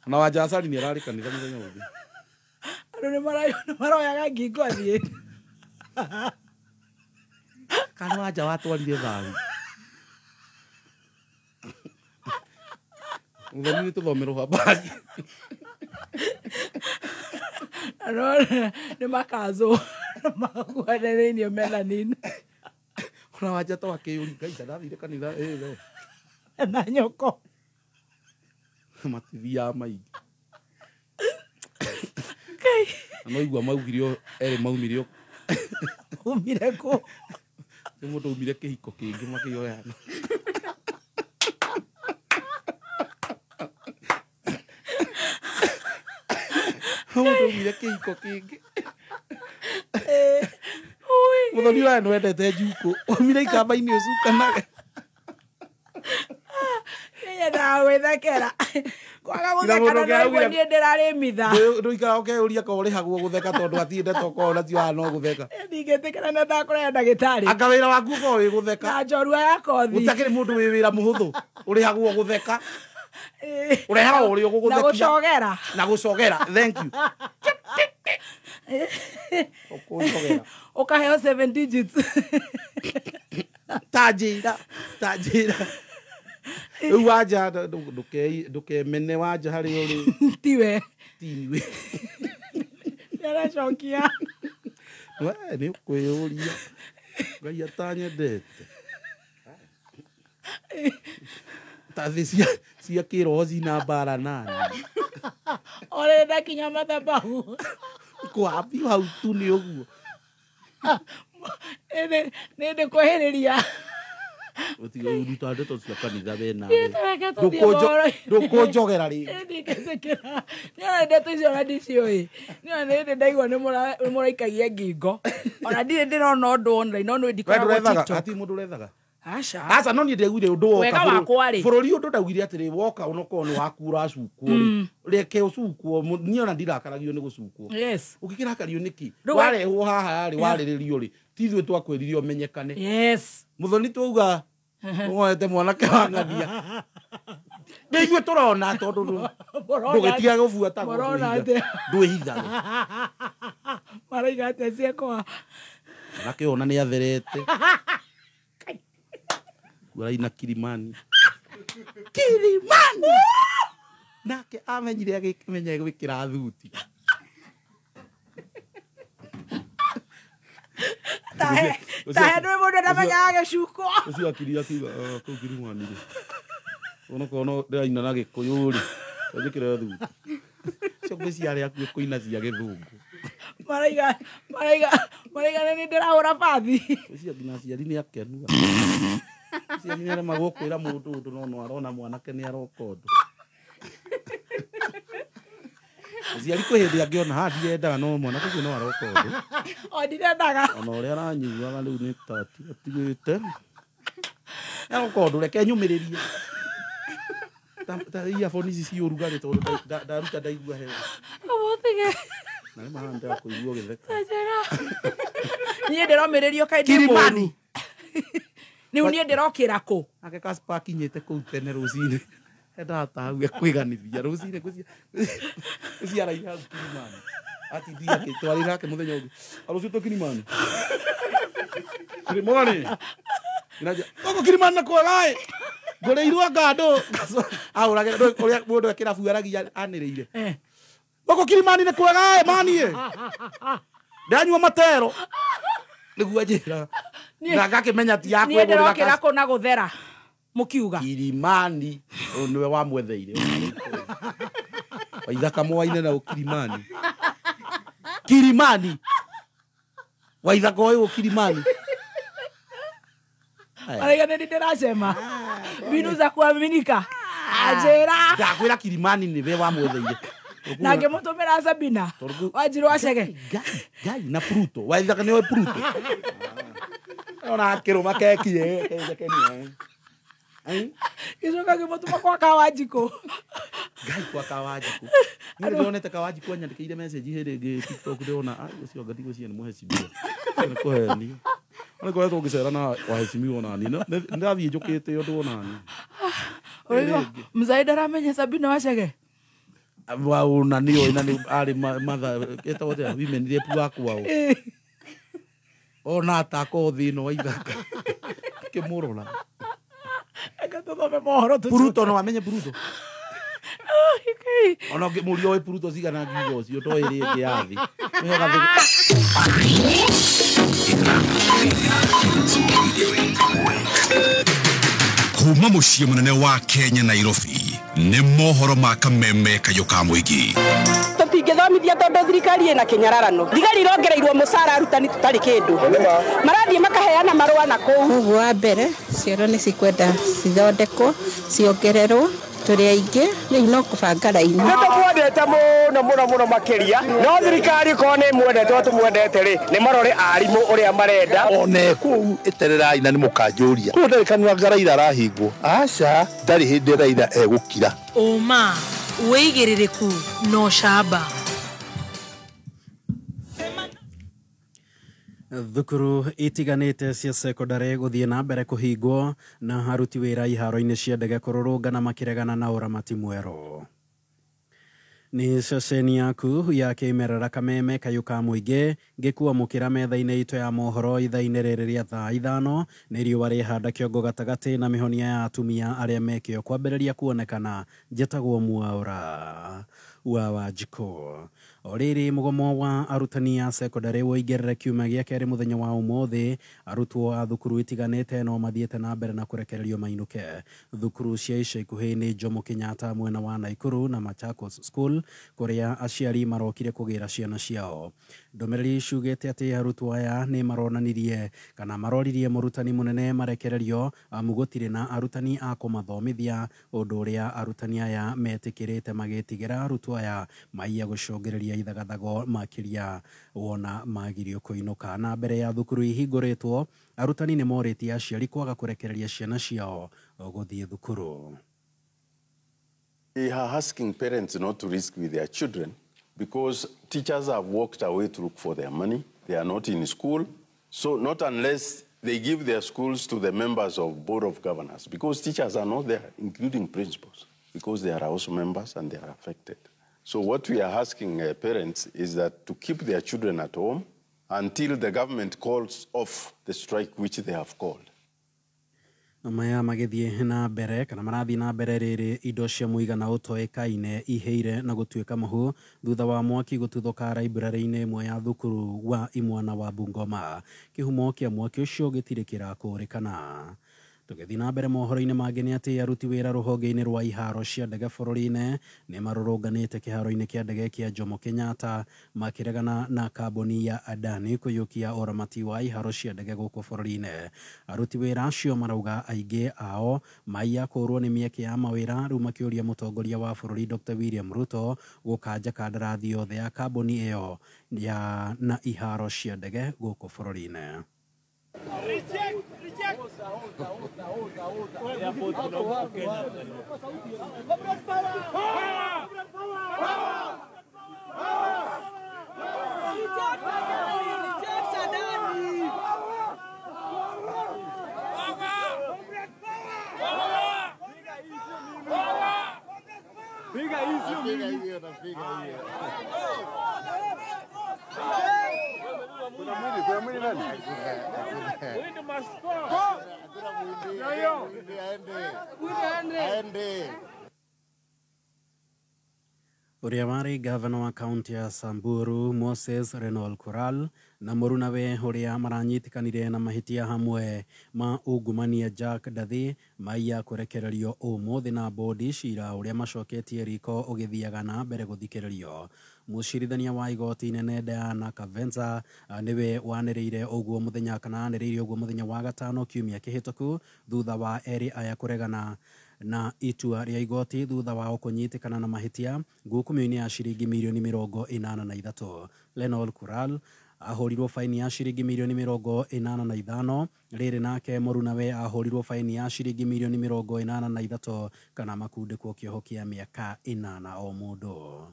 Na wajasari ni arari kanitha muthenya wothe. Andu ni maroyaga ngingo athie. Kana waja watwarire tharu. Muthoni tuthomero habari. Ni makazo. Magwarereine melanin. Kuna waja to akiyuri Ngai ndathire kanitha lo. Na nyoko. Matithia maigi. Kai. No igua maugirio ere maumirio. Umire ko. Mundu umire kihiko kingi makioyana. Mundu umire kihiko kingi. Muthoni wa no endete njuko. Umire ikamba-ini ucukanaga. Niye ndawe thekera. Kwaga guthekana no igua nie ndiraritha. Nduikara ukeuria ko urihagwo gutheka tondu atinde toko na ti wa no gutheka. Ndingetekera na ndakorera ndagitari. Anga wira waku ko wi gutheka. Na njorua ya kothi. Utakiri mundu wi wira muhuthu. Urihagwo gutheka. Ureha uri uguguthekia. Na gucogera. Na gucogera. Thank you. Ukucogera. Ukaheo 7 digits. Tajira. Waja duke mene waja hari uri. Tiwe. Tiwe. Yara chokia. We ni kwiyuria. Ngai atanyendete. Tathi cia kirozi na bara nani. Ore ndakinya mathabahu. Kwapi hau tu ni uguo. Nende kweheriria. Utiga uruta ndeto cia kanitha bena. Ndukujogera ri. Ndiketekera. Niona ndeto icio na ndicioi. Niona nende ndaigua ni muraikagia ngingo. Ona ndire ndirona undu online no ndikoragwo TikTok. Ati mundu urethaga. Aca no ni ndegwire undu woka. Wega wakwa ri. Bururi undu ndagwire atiri woka unoko ni wakura cukwo ri. Reke ucukwo niona ndirakaragio ni gucukwo. Yes. Ukikirakario niki? Warehwo haha ri wariririo ri. Tithwe twakwiririo menyekane. Yes. Muthoni tuuga woete mwanake wa ngathia. Ndeithwe turona tondu ndugitiga gubuata ndwihithaga. Maraiga atia ciakwa. Nakiona ni atherete. Waraina Kilimani. Nake amenyire agikimenya gwikira thuti. Tahe ndwe mundu ndamenya agicuko. Ucio akiria kiuga kuu Kilimani ri. Ono kono ndiraina na Gikuyu ri. Ndikira thuti. Cio gwiciare aku kuina cia Githungu. Maraiga ni ndirahura bathi. Ucio ngina ciari ni akenu. Cia ngina magokwira mundu undu no arona mwanake ni arokondu. Ciari kwihindi angiona ha ndirendaga no mwanake ucio no arokondu. O ndirendaga. Ona uria aranyuaga riu ni tati atigite. Arokondu reke nyumiririe. Ta iya phone ici ciurugari tondu ndaruta ndaigua hewa. Abotige. Na mahanda kuigua githeka. Niĩ ndĩromĩrĩrio kaĩ ndĩ mũru. Rĩu niĩ ndĩrokĩra kũ? Ake Kaspa akinyĩte kũu tene rũcinĩ. Ndatahuge kwĩganithia rũcinĩ gũciara-inĩ Kilimani. Ati twarĩ nake mũthenya ũngĩ. Rũciũ tũ Kilimani. Kilimani. Gũkũ Kilimani nakwaga ĩ. Ngũrĩirwo ngandũ. Ahũrage ũrĩa mũndũ kĩrabu aragia anĩrĩire. Gũkũ Kilimani nakwaga ĩ mani ĩ. Ndanyua matero. Nĩguo njĩra. Na ngakĩmenya ti yakwe niĩ ndĩrokĩra kũ na gũthera mũkiuga Kilimani niwe wamwetheire Waithaka moaine na Kilimani. Kilimani. Waithaka oyo Kilimani. Wale ndio ndinasema. Mbinu za kuaminika. Ajera. Ndakwira Kilimani ni we wa mwetheire. Na ngemutumira Sabina. Wajiro wacege. Gai na Pluto. Waithaka ni we Pluto. Ona akero makekie. Kicoka ngimutuma kwa Kawajiko. Gai kwa Kawajiko. Ni ndonete Kawajiko anyandikire message here TikTok ndona ucio ngatigo cia ni muhecibia. Ni koheni. Ona kwa to ngicera na wahecimiwa na ni ndathie njukite yo ndona ni. Oigo mzaida ramenya Sabina wacege. Wa na niyo ina ni ari mother eta wote women rep wako wao. Ona atako thino waithaka. Kimurora. Eka todo me mohoro tu. Bruto no amenye Bruto. Ona murio we Bruto cigana ngigo cio to iri ngi yathi. Kuma muciĩ munene wa Kenya Nairobi nĩ mohoro ma kameme kayuka muigi. Tũtingĩthomithia tondũ thirikari ĩna kĩnyararano. Thigari irongereirwo mũcara arutani tũtarĩ kĩndũ. Marathiĩ makaheana marũa na kũu. Ũguo wa mbere cioro nĩ cikwenda cithondekwo ciongererwo tũrĩ aingĩ rĩu no kũbanga raini. Nĩtũmwendete mũno makĩria no thirikari ko nĩ mwendete o tũmwendete rĩ nĩ marore arimũ ũrĩa marenda. One kũu ĩtererai na nĩ mũkanjũria kũu ndarĩkanĩra Raila arahingwo aca ndarĩ hĩndĩ Raila egũkira. Ũma wĩigĩrĩrĩku no camba. Thukuru itiganĩte cia secondary gũthiĩ na mbere kũhingwo na aruti wĩra iharo-inĩ cia ndege kũrũrũngana makĩregana na ũramati mwerũ. Nĩ ceceni yaku ya kĩmerera kameme kayuka mũingĩ ngĩkuamũkĩra metha-inĩ itũ ya mohoro ithaa-inĩ rĩrĩ rĩa thaa ithano nĩ riũa rĩhanda kĩongo gatagatĩ na mĩhonia ya atumia arĩa mekĩo kwambĩrĩria kuonekana njĩtagwo Mwaũra wa Wanjikũ. O rĩrĩ mũgomo wa arutani a secondary woingĩrĩre kiumia gĩa kerĩ mũthenya wa ũmũthĩ, arutwo a thukuru itiganĩte no mathiĩte na mbere na kũrekererio mainũke. Thukuru cia ica ikuhĩ nĩ Jomo Kenyatta mwena wa Naikuru na Machakos School kũrĩa aciari marokire kũgĩra ciana ciao. Ndũmĩrĩri ciugĩte atĩ arutwo aya nĩ maronanirie kana maroririe mũrutani mũnene marekererio amu gũtirĩ na arutani a kũmathomithia, ũndũ ũrĩa arutani aya metĩkĩrĩte magĩtigĩra arutwo aya maiya gũcũngĩrĩria ithagathago makĩria wona magirio kũinũka. Na mbere ya thukuru ihingũrĩtwo, arutani nĩ morĩtie aciari kwaga kũrekereria ciana ciao gũthiĩ thukuru. They are asking parents not to risk with their children because teachers have walked away to look for their money. They are not in school. So not unless they give their schools to the members of Board of Governors, because teachers are not there, including principals, because they are also members and they are affected. So what we are asking parents is that to keep their children at home until the government calls off the strike which they have called. Maya magĩthiĩ na mbere kana marathiĩ na mbere rĩrĩ indo cia mũigana ũtoĩkaine ihĩire na gũtuĩka mũhu thutha wa mwaki gũtuthũka library-inĩ ĩmwe ya thukuru wa Imwana wa Bungoma. Kĩhumo kĩa mwaki ũcio gĩtirĩ kĩrakũrĩkana. Tũgĩthiĩ na mbere mohoro-inĩ mangĩ nĩ atĩ aruti wĩra rũhonge-inĩ rwa iharo cia ndege bũrũri-inĩ nĩ marũrũnganĩte kĩharo-inĩ kĩa ndege kĩa Jomo Kenyatta makĩregana na kambuni ya Adani kũiyũkia ũramati wa iharo cia ndege gũkũ bũrũri-inĩ. Aruti wĩra acio marauga aingĩ ao maiya kũrwo nĩ mĩeke ya mawĩra, rĩu makĩũria mũtongoria wa bũrũri Dr. William Ruto gũkanja kandarathi yothe ya kambuni ĩyo na iharo cia ndege gũkũ bũrũri-inĩ. Uria wari gavana wa kaunti ya Samburu Moses Renol Kural na murunawe uria maranyitikanire na mahitia hamwe ma ungumania Jack Dathi maiya kurekererio umuthi na bodi cira uria macoketie riko ugithiaga na mbere guthikiririo. Mucirithania wa igoti inene Diana Kavenza niwe waniriire uguo muthenya kana aniriire uguo muthenya wa gatano kiumia kihituku thutha wa eri aya kuregana na itua ria igoti thutha wao kunyitikana na mahitia ngukumio-ini ya ciringi milioni 83. Renol Kural ahorirwo faini ya ciringi milioni 85 riri nake murunawe ahorirwo faini ya ciringi milioni 83 kana makundikwo kioho kia miaka 8 o mundu.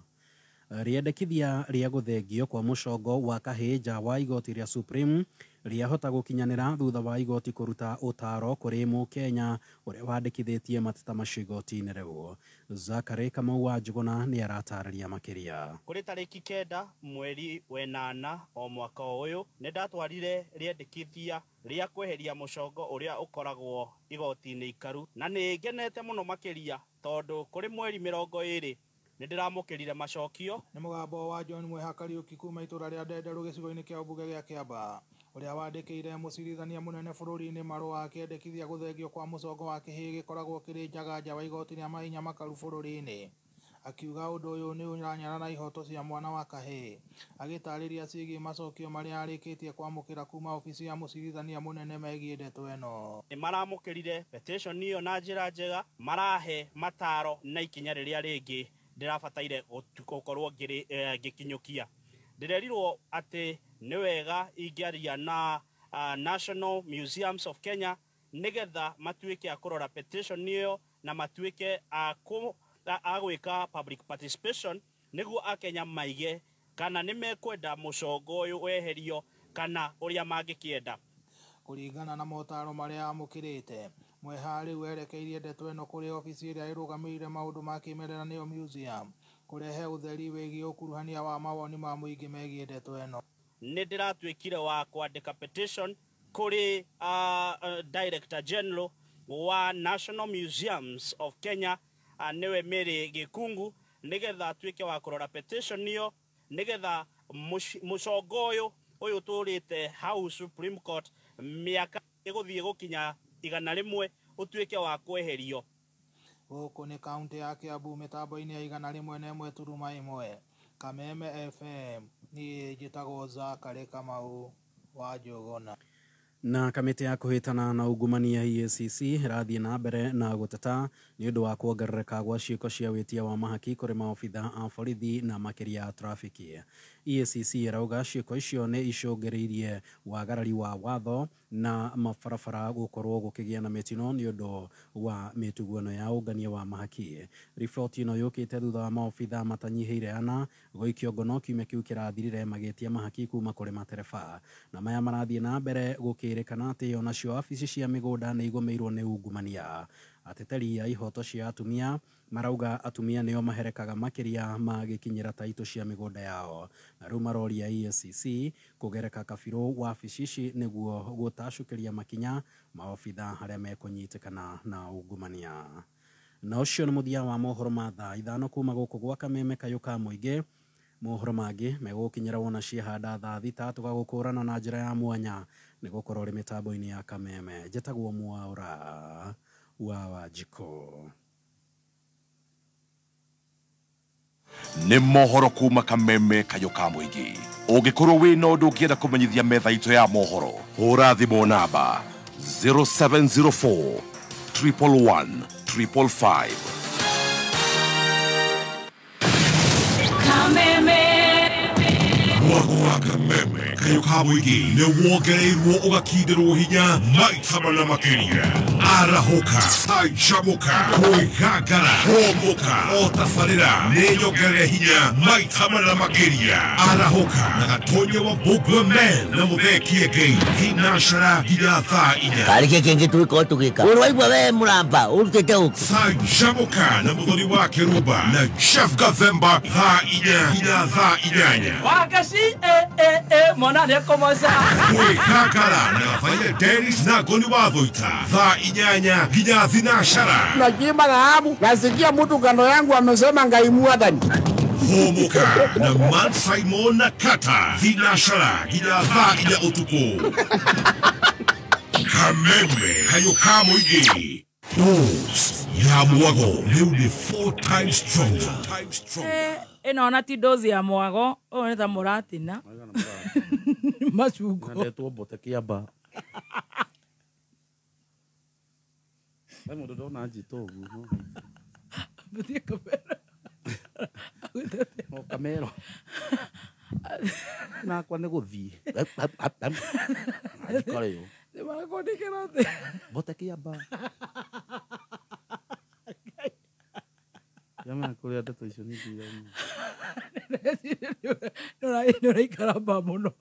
Riendekithia ria guthengio kwa mucongo wa kahija wa igoti ria Supreme riahota gukinyanira thutha wa igoti kuruta utaro kuri Mukenya uria wandikithitie mateta macio igoti-ini riu. Zakari Kamau wa Njuguna ni aratariria makiria. Kuri tariki 9 mweri wa 8 o mwaka uyu ni ndatwarire riendekithia ria kweheria mucongo uria ukoragwo igoti-ini ikaru na ni ngenete muno makiria tondu kuri mweri 20 Ndiramukirire macokio ni mugambo wa John Mwehakariuki kuma itura ria Ndenderu gicigo-ini kia mbunge gia Kiamba uria wandikire mucirithania munene bururi-ini marua akiendekithia guthengio kwa mucongo wa kihigi koragwo kiri njagaja wa igoti ria mahinya makaru bururi-ini. Akiuga undu uyu ni uranyara na ihoto cia mwana wa kahi agitariria cigi macokio maria arikitie kwamukira kuma ofisi ya mucirithania munene megie ndeto eno. Ni maramukirire petition iyo na njira njega marahe mataro na ikinya riria ringi ndirabataire gukorwo ngikinyukia. Ndirerirwo ati ni wega ingiaria na National Museums of Kenya nigetha matuike akurora petition iyo na matuike agwika public participation niguo akenya maige kana nimekwenda mucongo uyu weherio kana uria mangikienda. Kuringana na motaro maria amukirite Mwehari werekeirie ndeto eno kuri ofisi iria irugamirire maundu ma kimerera niyo museum kurehe utheri wigie ukuruhania wa mawoni ma muingi megie ndeto eno. Ni ndiratwikire wa kwandika petition kuri Director General wa National Museums of Kenya niwe Mary Gikungu nigetha atwike wa kurora petition niyo nigetha mucongo uyu turite House Supreme Court miaka iguthie gukinya 100 utwike wa kweherio. Guku ni kaunti ya Kiambu mitambo-ini ya 101.1 Kameme FM ni njitagwo Zakari Kamau wa Njuguna. Na kamiti ya kuhitana na ungumania EACC irathie na mbere na guteta ni undu wa kuongerereka gwa ciiko cia witia wa mahaki kuri maobitha a borithi na makiria ya trafiki. EACC irauga ciiko icio ni icungiriirie wagarari wa watho na mabarabara gukorwo gukigia na mitino ni undu wa mituguano ya ungania wa mahaki. Riboti ino yukite thutha wa maobitha matanyihiire ana goikio ngono kiumia kiu kirathirire magetia mahaki kuma kuri matereba na maya marathie na mbere gukirikana ati onacio afici cia migunda ni igomeirwo ni ungumania. Ateteri ya ihoto cia atumia marauga atumia nio maherekaga makiria magikinyira taito cia migunda yao na riu maroria EACC kugereka kabiru wa afici niguo gutacukiria makinya maobitha haria mekunyitikana na ungumania. Na ucio ni muthia wa mohoro ma thaa 5 kuma guku gwa Kameme Kayuka Muingi. Mohoro mangi megukinyira wona ciehanda thaa 3 tugagukurana na njira ya mwanya nigukorwo ri mitambo-ini ya Kameme. Jetagwo Mwaura wa Wajiko. Nĩ mohoro kuma Kameme Kayuka Muingi. Ũngĩkorwo wĩna ũndũ ũngĩenda kũmenyithia metha itũ ya mohoro, hũra thimũ namba 0704 111 555. Kameme Mwako wa Kameme Kayuka Muingi nĩ wongereirwo ũgakindirwo hinya maita mana makĩria. Arahoka, canjamũka, kwĩgangara, homoka, otabarĩra nĩ nyongerere hinya maita mana makĩria. Arahoka na gatonye wa Bogwa Men na mũthekie Ngai thinacara nginya thaa 4. Karike kenge twiko tugika. Urwaigwa we muramba urutete uku. Canjamũka na mũthoni wa Kĩrumba na Chef Gathemba thaa 4 nginya thaa 8. Wagaci mwana ne komoza. Kwĩgangara na gabaire Dennis na Ngoni wa Thũita thaa 8 nginya thinacara. Najima Rahabu, nasikia mtu kando yangu amesema Ngai Mwathani. Homoka na Mansai Mona Kata Vinashara ila thaa ila utuko Kameme Kayoka Muigi Dose ya mwago leo ni 4 times stronger. Ĩno ti dozi ya mwago ũyũ nĩ ta mũratina macungo Nandetwo mbote kĩamba Ai mũndũ ndona njito ũguo Mbetie kamera O kamero Nakwa nĩ gũthiĩ Karĩo Nĩmarakũndĩkĩra atĩ Mbote kĩamba Yama kũrĩa ndeto icio nĩ ndiganu Nĩũraikaramba mũno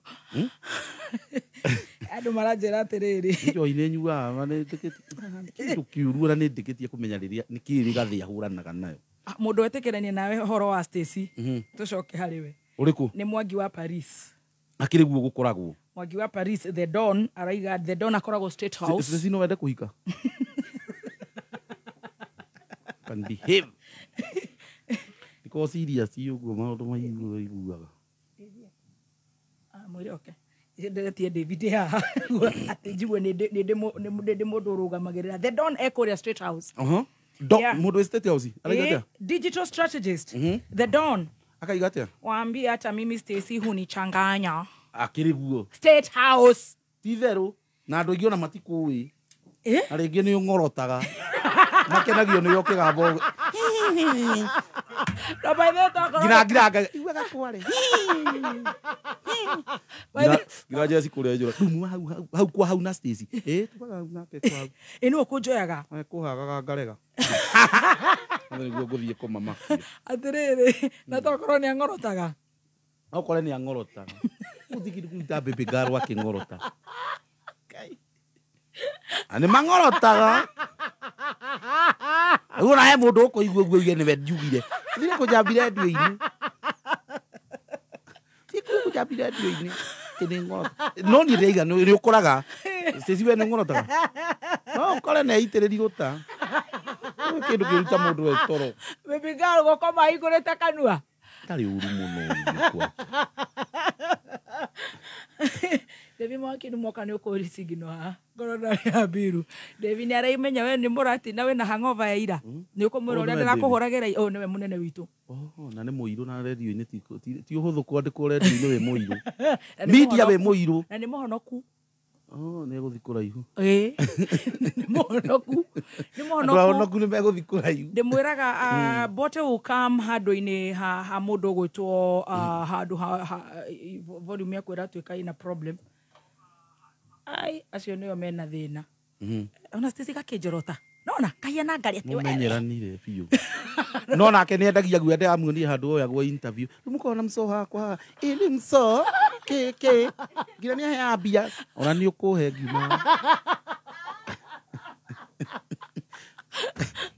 Andũ maranjĩra atĩrĩrĩ Njohi nyuaga kĩndũ kĩũru na nĩndĩkĩtie kũmenya rĩrĩa nĩ kĩĩ gathĩ ahũranaga nayo Mũndũ etĩkĩrania nawe horo wa Stacy tũcoke harĩ we Ũrĩkũ nĩ Mwangi wa Paris Akĩrĩ guo gũkoragwo Mwangi wa Paris The Don araiga The Don akoragwo State House Stacy no wende kũhika Can behave Niko serious ũguo maũndũ maiguaga Mwĩre oke nderetie David haha atĩ njigwe nĩ mũndũ ũrũgamagĩrĩra The Don ekũrĩa State House Mũndũ wa State House araiga digital strategist The Don akaiga atĩa waambie hata mimi Stacy hunichanganya akĩrĩ guo State House ti therũ na andũ aingĩ ona matikũĩ na rĩngĩ nĩ ũng'orotaga makenagio nĩ ũkĩgambo na by the way ngiranga iwaga kware ngira Jesse kũrĩa njũra dumu hau kwa hau na Stacy tubaga hau nake kwa hau ĩno ũkũnjoyaga kũhagaga ngarega nĩguo ngũthiĩ kũmamakia atĩrĩrĩ na tokorwo nĩ ang'orotaga okore nĩ ang'orotaga ũthigiri kuita baby girl akĩng'orota Ani mang'orotaga Ũguo na he mũndũ ũkũigua ũguo uge nĩwe njugire thire kũjambire radio-inĩ kũjambire radio-inĩ kĩnĩ ng'orota no niĩ ndĩiga nĩ ũkoraga Stacy we nĩ ng'orotaga no ũkore nĩ aitĩrĩri gũta kĩndũ kĩruta mũndũ we toro baby girl gũkoma hingũrĩte kanua tarĩ ũru mũno Devi mwaki nĩ mwoka nĩ ũkũri sigino haha ngoro ndarĩ ya mbiru Devi nĩ araimenya we nĩ mũratina we na hangover ya ira nĩ ũkũmwĩra ũrĩa ndĩrakũhũragĩra nĩwe mũnene witũ na nĩ mũirũ na radio-inĩ ti ũhũthũ kwandĩkwo radio-inĩ we mũirũ media we mũirũ na nĩ mũhonoku nĩ egũthiĩ kũraihu nĩ mũhonoku nĩ megũthiĩ kũraihu ndĩmwĩraga Bote will come handũ-inĩ ha mũndũ ũgwĩtwo handũ volume yakwĩra atuĩka ina problem acio nĩo mena thĩna ona Stacy gakĩnjorota nona kahiana ngari atĩ mũmenyeranire biũ no nake nĩ endagia guo ndamuonie handũ oyagwo interview mũkona mso hakwa ili mso keke ngira nĩ ahea mbia ona nĩ ũkũhe ngiuma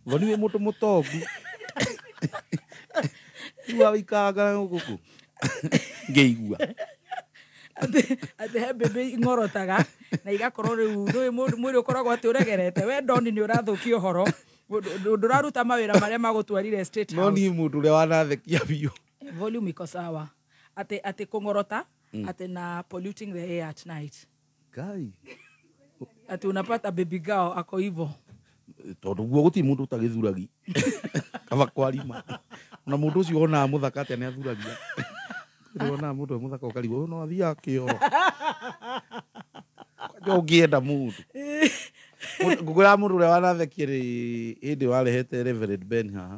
ngoni we mũndũ mũtongu Iwa wikanga gũkũ ngĩigua atĩ he bebe ng'orotaga na igakorwo rĩu mwĩrĩ ũkoragwo atĩ ũregerete we Doni nĩ ũrathũkia ũhoro ndũraruta mawĩra marĩa magũtwarire State House no niĩ mũndũ ũrĩa wanathekia biũ volume iko sawa atĩ kũng'orota atĩ na polluting the air at night Kai atĩ unapata baby girl ako hivyo tondũ guo gũtirĩ mũndũ ũtagĩthuragi kaba kwarima na mũndũ ũcio onaga mũthaka atĩ nĩ athuragia ona mũndũ mũthaka ũkarigwo no athiaga kĩoro ũngĩenda mũndũ ngũkwĩra mũndũ ũrĩa wanathekia hĩndĩ warehete Reverend Ben haha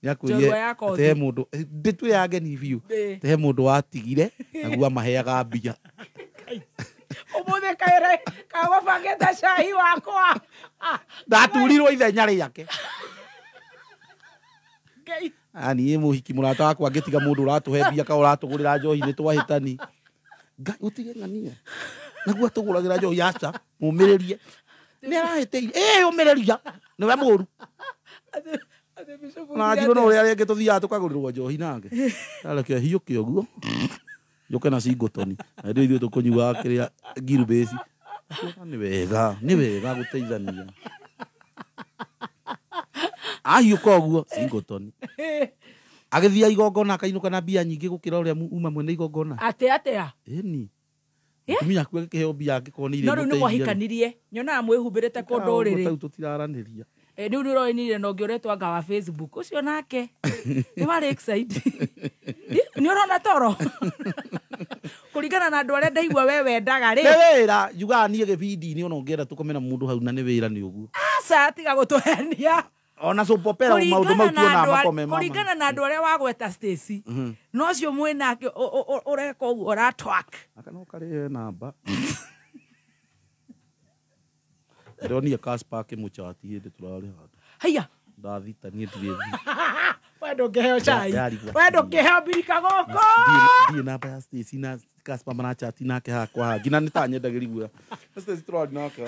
nĩakwĩrire he mũndũ ndĩtue ya ngeni biũ he mũndũ watigire naguo amaheaga mbia ũmũthĩ kaĩre kagũbangĩte cai wakwa ndaturirwo ithenya rĩake niĩ mũhiki mũrata wakwa angĩtiga mũndũ ũratũhe mbia ka ũratũgũrĩra njohi nĩ twahĩtani Ngai ũtige ng'ania naguo atũgũragĩra njohi aca mũmĩrĩrie nĩ arahĩtĩire ũmĩrĩria nĩwe mũru na njirũ no ũrĩa rĩngĩ tũthiaga tũkagũrĩrwo njohi nake areke hiũke ũguo njoke na Singleton na ndio ithuĩ tũkũnyuaga kĩrĩa Gilbase nĩ wega gũteithania ahiũka ũguo Singleton agithia igongona akainuka na mbia nyingĩ gũkĩra ũrĩa uma mwene igongona atea ĩni mũtumia kuo gĩkĩheo mbia angĩkorwo nĩ no rĩu nĩ mwahikanirie nyonaga mwĩhumbĩrĩte kũndũ ũrĩrĩ tũtiraranĩria rĩu nĩ ũroinire na ũngĩ ũretwo anga wa Facebook ũcio nake nĩ marĩ excited nĩ ũrona toro kũringana na andũ arĩa ndaigua we wendaga rĩ nĩ wĩra njugaga niĩ gĩbindi-inĩ ona ũngĩenda tũkome na mũndũ hau na nĩ wĩra nĩ ũguo aca tiga gũtũhenia ona soap opera maũndũ mau tuonaga makome mama kũringana na andũ arĩa wagweta Stacy no ũcio mwĩnake ũreka ũguo ũratwak akano karĩ namba ndonire Casper akĩmũchati hĩndĩ tũrarĩ handũ haiya ndathita niĩ ndirĩ wendo ngeheo chai wendo ngeheo birika goko ndiĩ namba ya Stacy na Casper manachati nake hakwa ngina nĩ ta nyendagĩri guoya Stacy tũrarĩ nake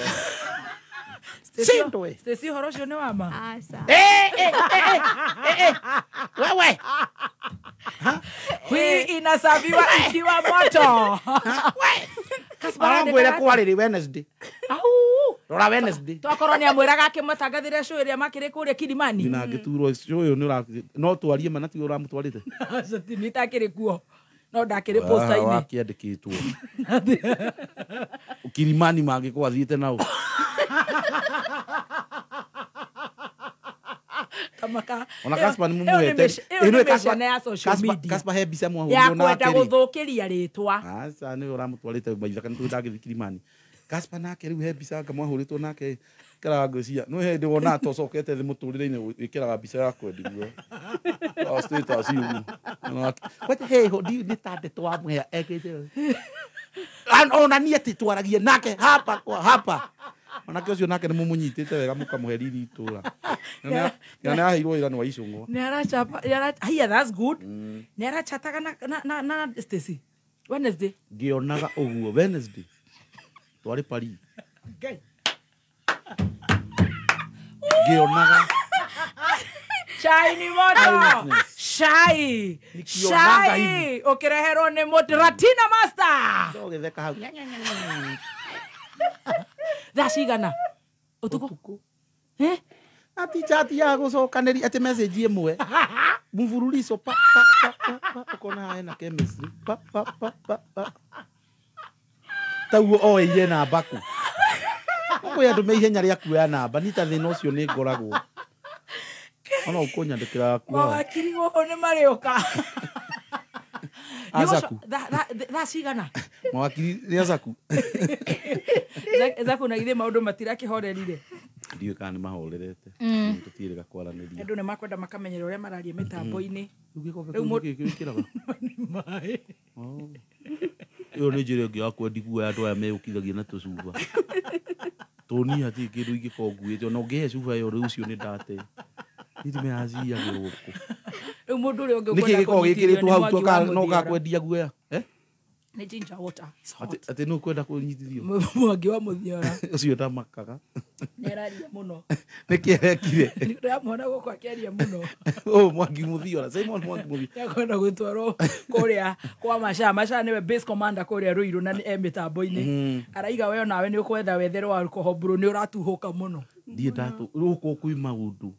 Stacy horo cio nĩ wama Asa. Wewe. Hii inasaviwa ikiwa moto. Arambwira kwarĩrĩ Wednesday. Rora Wednesday. Twakorwo nĩ amwĩraga akĩmatangathĩre show ĩrĩa makĩrĩ kũrĩa Kilimani. Nina ngĩturwo show ũyũ no twarie mana ti ũramũtwarĩte. Nitakĩrĩ kuo. No ndakĩrĩ poster-inĩ. Wakĩandĩkĩtwo. Kilimani mangĩkorwo athiĩte nao. Ona Casper nĩ mumuhete. Casper he mbica mwahũrirwo nake. Ya kwenda gũthũkĩria rĩtwa. Aca nĩ ũramũtwarĩte maithaka nĩ tũndagĩthi Kilimani. Casper nake rĩu he mbica ngamwahũrĩtwo nake karaga ngwĩciria no hĩndĩ wona tocokete thĩ mũtũrĩre-inĩ wĩkĩraga mbica ya kwendigwo. Status yũ. What hey ho nĩ ta ndeto wa mũhea ekĩte. Ona niĩ titwaragie nake hapa kwa hapa. Onake ũcio nake nĩ mũmũnyitĩte wega mũkamũheriri itũra. Nĩ aheirwo wĩra nĩ wa Icũng'wa. Nĩ arachapa hiya that's good. Nĩ arachataga na Stacy. Wednesday. Ngĩonaga ũguo Wednesday. Twarĩ Paris. Ngĩonaga chai ni moto. Shai. Shai. Ũkĩreherwo nĩ Moderatina Master. Ũgĩtheka hau. Thacigana utuku ati chat ya gũcokanĩria ati message ĩmwe mvululizo pa ukona haya na chemistry pa taguo oire namba ku oya andũ me ihenya rĩa kuoya namba nita thĩna ũcio nĩ ngoragwo ona ũkũnyandĩkĩra kuoya wakiri gũkũ nĩ marĩũka Azaku. Thacigana mwakiri nĩ Azaku Zaku na githĩ maũndũ matirakĩhorerire ndiũ kana nĩ mahorerete tũtiĩrĩga kwaranĩria andũ nĩ makwenda makamenyera ũrĩa mararia mĩtambo-inĩ rĩu mũkĩkĩraga maĩ ĩyo nĩ njĩra ĩngĩ ya kwendigua andũ aya meyũkithagia na tũcuba tũni atĩ kĩndũ ingĩkorwo nguĩte ona ũngĩhe cuba ĩyo rĩu ũcio nĩ ndate hihi meyaciyagĩrwo kũ rĩu mũndũ ũrĩa ũngĩ nĩkĩ gĩkorwo gĩkĩrĩtwo hau tũka no gakwendia guoya nĩ ginger water atĩ nĩ ũkwenda kũnyitithio mwangi wa mũthiora ũcio ndamakaga nĩ araria mũno nĩkĩ ekire ndĩramwona gũkũ akĩaria mũno Mwangi mũthiora Simon Mwangi mũthiora kwenda gũtwarwo kũrĩa kwa Macha nĩwe base commander kũrĩa Ruiru na nĩ mĩtambo-inĩ araiga we nawe nĩ ũkwenda wetherwo alcohol bro nĩ ũratuhũka mũno ndiĩ ndatu rũkũ kwĩ maũndũ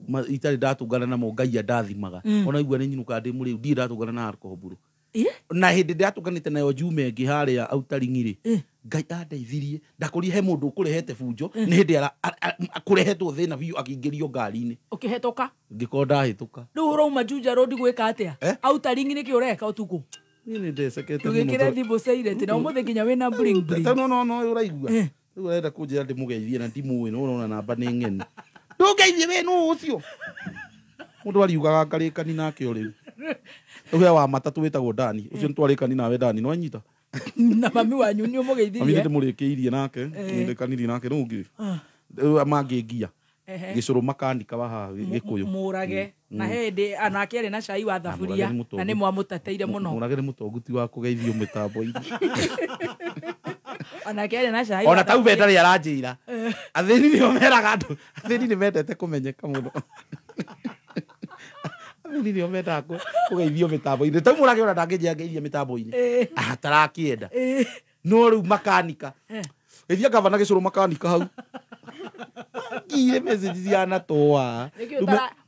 itarĩ ndatũngana namo Ngai ndathimaga ona igua nĩ nyinuka ndĩ mũrĩu ndiĩ ndatũngana na alcohol bro na hĩndĩ ndatũkanĩte nayo Jume ĩngĩ harĩa Autaring'iri Ngai andeithirie ndakũrie he mũndũ ũkũrehete bunjo nĩ hĩndĩ akũrehetwo thĩna biũ akĩingĩrio ngari-inĩ ũkĩhetũka ngĩkorwo ndahĩtũka rĩu ũrauma Juja Road gwĩka atĩa Autaring'iri nĩkĩ ũreka ũtukũ niĩ nĩ ndecekete ũgĩkĩra thimũ Silent na ũmũthĩ nginya wĩna bling bling no ũraigua rĩu ũrenda kũnjĩra ndĩmũgeithie na ndimũĩ no ũrona namba nĩ ng'eni ndũngeithie we nũ ũcio mũndũ ariugaga ngarĩkani nake o rĩu ũhĩa wa matatũ wĩtagwo Dani ũcio nĩ twarĩkani nawe Dani no anyita na mami wanyu nĩ ũmũgeithirie mami ndĩmũrĩkĩirie nake ndĩkanirie nake no ũngĩ rĩu mangĩngia gĩcũrũ makanika wa haha Gĩkũyũ mũrage na hĩndĩ anake arĩ na cai wa thaburia na nĩ mwamũteteire mũno mũrage nĩ mũtonguti wa kũgeithio mĩtambo-inĩ anake arĩ na cai ona tau we ndarĩ aranjĩra athĩni nĩo meraga andũ athĩni nĩ mendete kũmenyeka mũno athĩni nĩo mendaga kũgeithio mĩtambo-inĩ tau mũrage ona ndangĩngeithia mĩtambo-inĩ atarakĩenda no rĩu makanika ĩthia gavana gĩcũrũ makanika hau ngire message ciana toa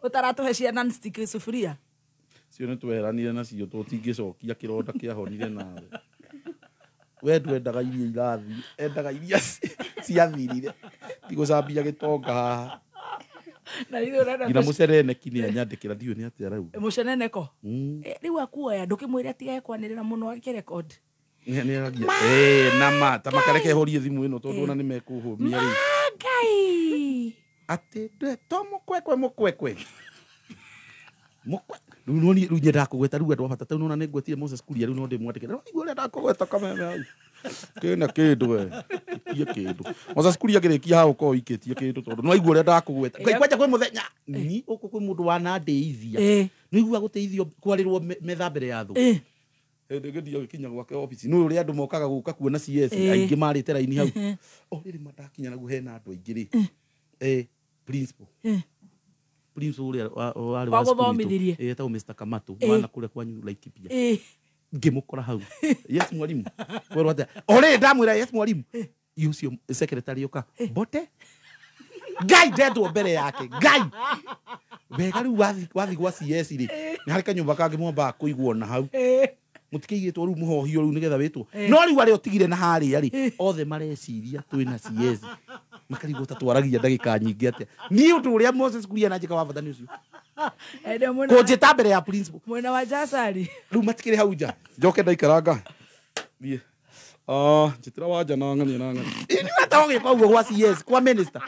ũtaratũhe cia non-stick sufuria cio nä tweranire nacio tå tingä cokia kä ronda kä ahonire nawe we ndwendaga iria irathi endaga iria ciathirire ndigå cambia gä tonga haha ngina må cereneki nä anyandä kä ra ndiå nä atä arauga må ceneneko rä u akuoya ndå kä mwä re atigae kwanä rä ra må no akä rekodi nama ta makareke horie thimå ä no tondå ona nä mekå hå mia rä ngai atä to må kwekwe rä u nyendaga kå gweta rä u andå a bata tau nona nä ngwetire Moses Kuria rä u no ndä mwandä kä ra igå renda kå gweta kameme hau kä na kä ndå ie kä ndå Moses Kuria kä rä kia ha å korwo ikä tie kä ndå tondå no igå rendaga kå gweta kwanja kwä må thenya ni å kå kwä må ndå wanandä ithia nä igua gå teithio kwarä rwo metha mbere ya thå ndä gä thiä gä kinya gwake obici nä å rä andå mokaga gå ka kuona CS aingä marä te raini hau o rä rä mandakinya naguo hena andå aingä rä principal å rä a warä wa gũthomithirie etagwo Mr Kamatu mwana kå rä a kwanyu Laikipia ngä må kora hau yes mwarimu kwerwo atä o rä ndamwä ra yes mwarimu iå cio secretary å ka bote ngai ndendwo mbere yake ngai wega rä u wathi gwa CS rä nä harä kanyå kangä mwambaga kå igwo na hau må tikä igä two rä u må hohio rä u nä getha wä two no rä u arä a å tigire na harä a rä othe mareciria twä na CS makarigwo ta twaragia ndagä ka nyingä atä niä å ndå å rä a Moses Kuria na njä ka wa bata nä å cio kå njä ta mbere ya principal mwena wa Jasari rä u matikä rä hau nja njoke ndaikaranga thiä njä tä ra wanja na ng'ania na ng'ania nä wata å gä ka å guo gwa CS kwa minister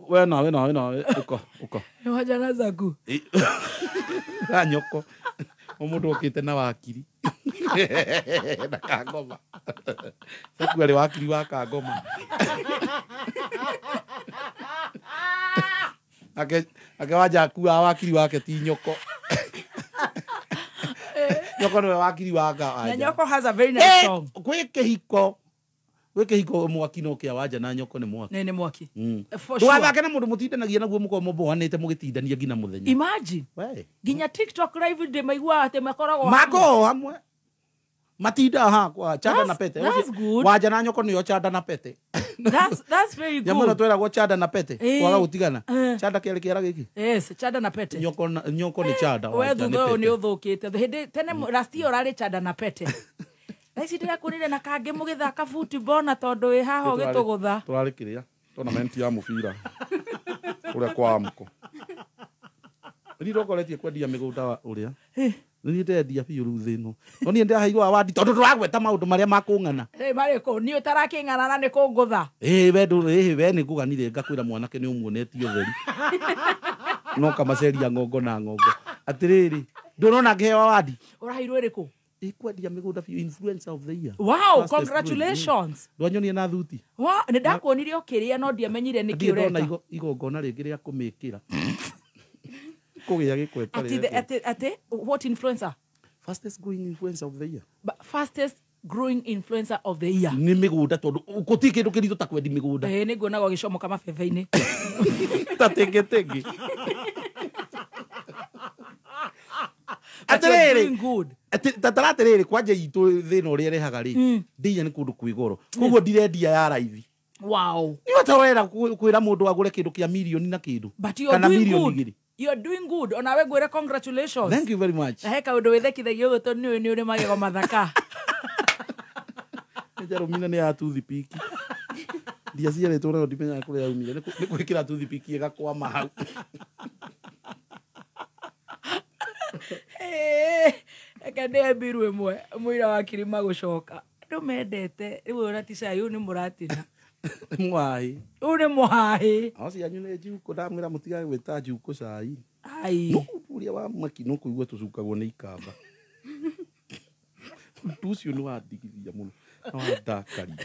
we nawe å ka wanja na zaku nyoko o må ndå å kä te na wakiri na kangoma saku arä wakiri wa kangoma ake wanja akua wakiri wake ti nyoko nyoko nä we wakiri na nyoko has a very nice song gwä kä hiko mwaki no kä a wanja na nyoko nä mwaki nä mwaki ndågathake na må ndå må tindanagia naguo må korwo må mbohanä te må gä tindania nginya må thenya imagine nginya TikTok live ndä maigua atä makoragwo mako hamwe matinda ha kwa chanda na pete wanja na nyoko nä o chanda na pete that's very good nyamå tweragwo chanda na pete kwaga gå tigana chanda kä arä kä ara gä kä yes chanda na pete nyoko nä chanda we thutha å nä å thå kä te hä tene rastia å rarä chanda na pete ici ndä rakå rire na kangä må gä thaka football na tondå wä haha å gä tå gå tha tå rarä kä rä a tournament ya må bira å rä a kwa amko nä rongoretie kwendia mä gå nda å rä a nä ndendia biå rä u thä no no niä ndä aheirwo awadi tondå tå ragweta maå ndå marä a makå ng'ana marä kå niä å tarakä ng'ana na nä kå ngå tha we nä ngå ganire ngakwä ra mwanake nä å muonetie å theri no kamaceria ngongo na ngongo atä rä rä ndå nona ngä heo awadi å raheirwo ä rä kå ikwendia mä gå nda biå influencer of the year wow congratulations ndwanyonie na thuti nä ndakuonire å kä rä a no ndiamenyire nä kä å reka igongona rä ngä rä a kå mä kä ra kå gä a gä kweta atä what influencer fastest growing influencer of the year fastest growing influencer of the year nä mä gå nda tondå gå ti kä ndå kä ritå ta kwendi mä gå nda nä nguonaga å gä comoka mabebe-inä tatä ngä tataratä rä rä kwanja itå thä na å rä a rehaga rä ndäinya nä kå ndå kwä goro koguo ndirendia ya raithi nä wata wera kwä ra må ndå agå re kä ndå kä a mirioni na kä ndå kana mirioni igä rä you're doing good onawe ngwire congratulations thank you very much he kaundu withekithagia uguo tondu ni uri magego mathaka njarumina ni ya toothpick ndia ciarä two nayo ndimenya kå rä aumire nä kwä kä ra toothpick ĩgakwama hau eka ndä mbiru ĩmwe mwĩra wa kirima gũcoka andũ mendete rĩu ona ti cai ũyũ nĩ mũratina mwahĩ ũyũ nĩ mwahĩ ao cianyu nĩ njukũ ndamwĩra mũtigage gwĩta njukũ cai ũrĩa wa maki no kũigua tũcukagwo nĩ ikamba ũndũ ũcio nĩ wandigithia mũno ndakaria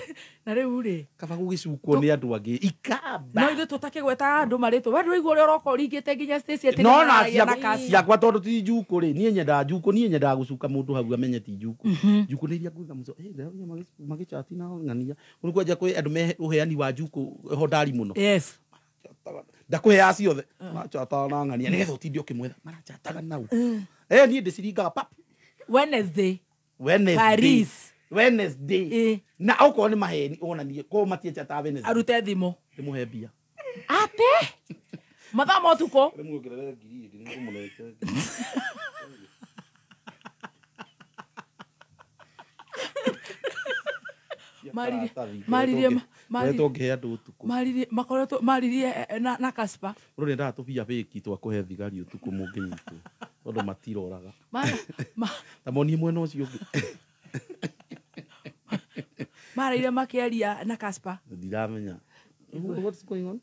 na rĩu rĩ kaba gũgĩcukwo nĩ andũ angĩ ikamba no ithuĩ tũtakĩ gweta andũ marĩtwo we ndũraigua ũrĩa ũroka ũringĩte nginya station no na ciakwa tondũ ti njukũ rĩ niĩ nyendaga njukũ niĩ nyendaga gũcuka mũndũ hau amenye ti njukũ njukũ nĩ iria ngutha mũco magĩcati na ng'ania nĩ kwanja kwĩ andũ me ũheani wa njukũ hodari mũno ndakũheaga ciothe marachataga na ng'ania nĩgetha ũtinde ũkĩmwetha marachataga nau niĩ ndĩciringaga pap Wednesday na okorwo nĩ maheni onanie ko matienjata Wednesday arute thimũ ndĩmũhe mbia ate mathaa ma ũtukũ maririe na Kaspa rore nda tubia biki twakuhe thigari utuku munginyitu tondu matiroraga ta moni mwena ucio marire makiaria na Kaspa ndiramenya what's going on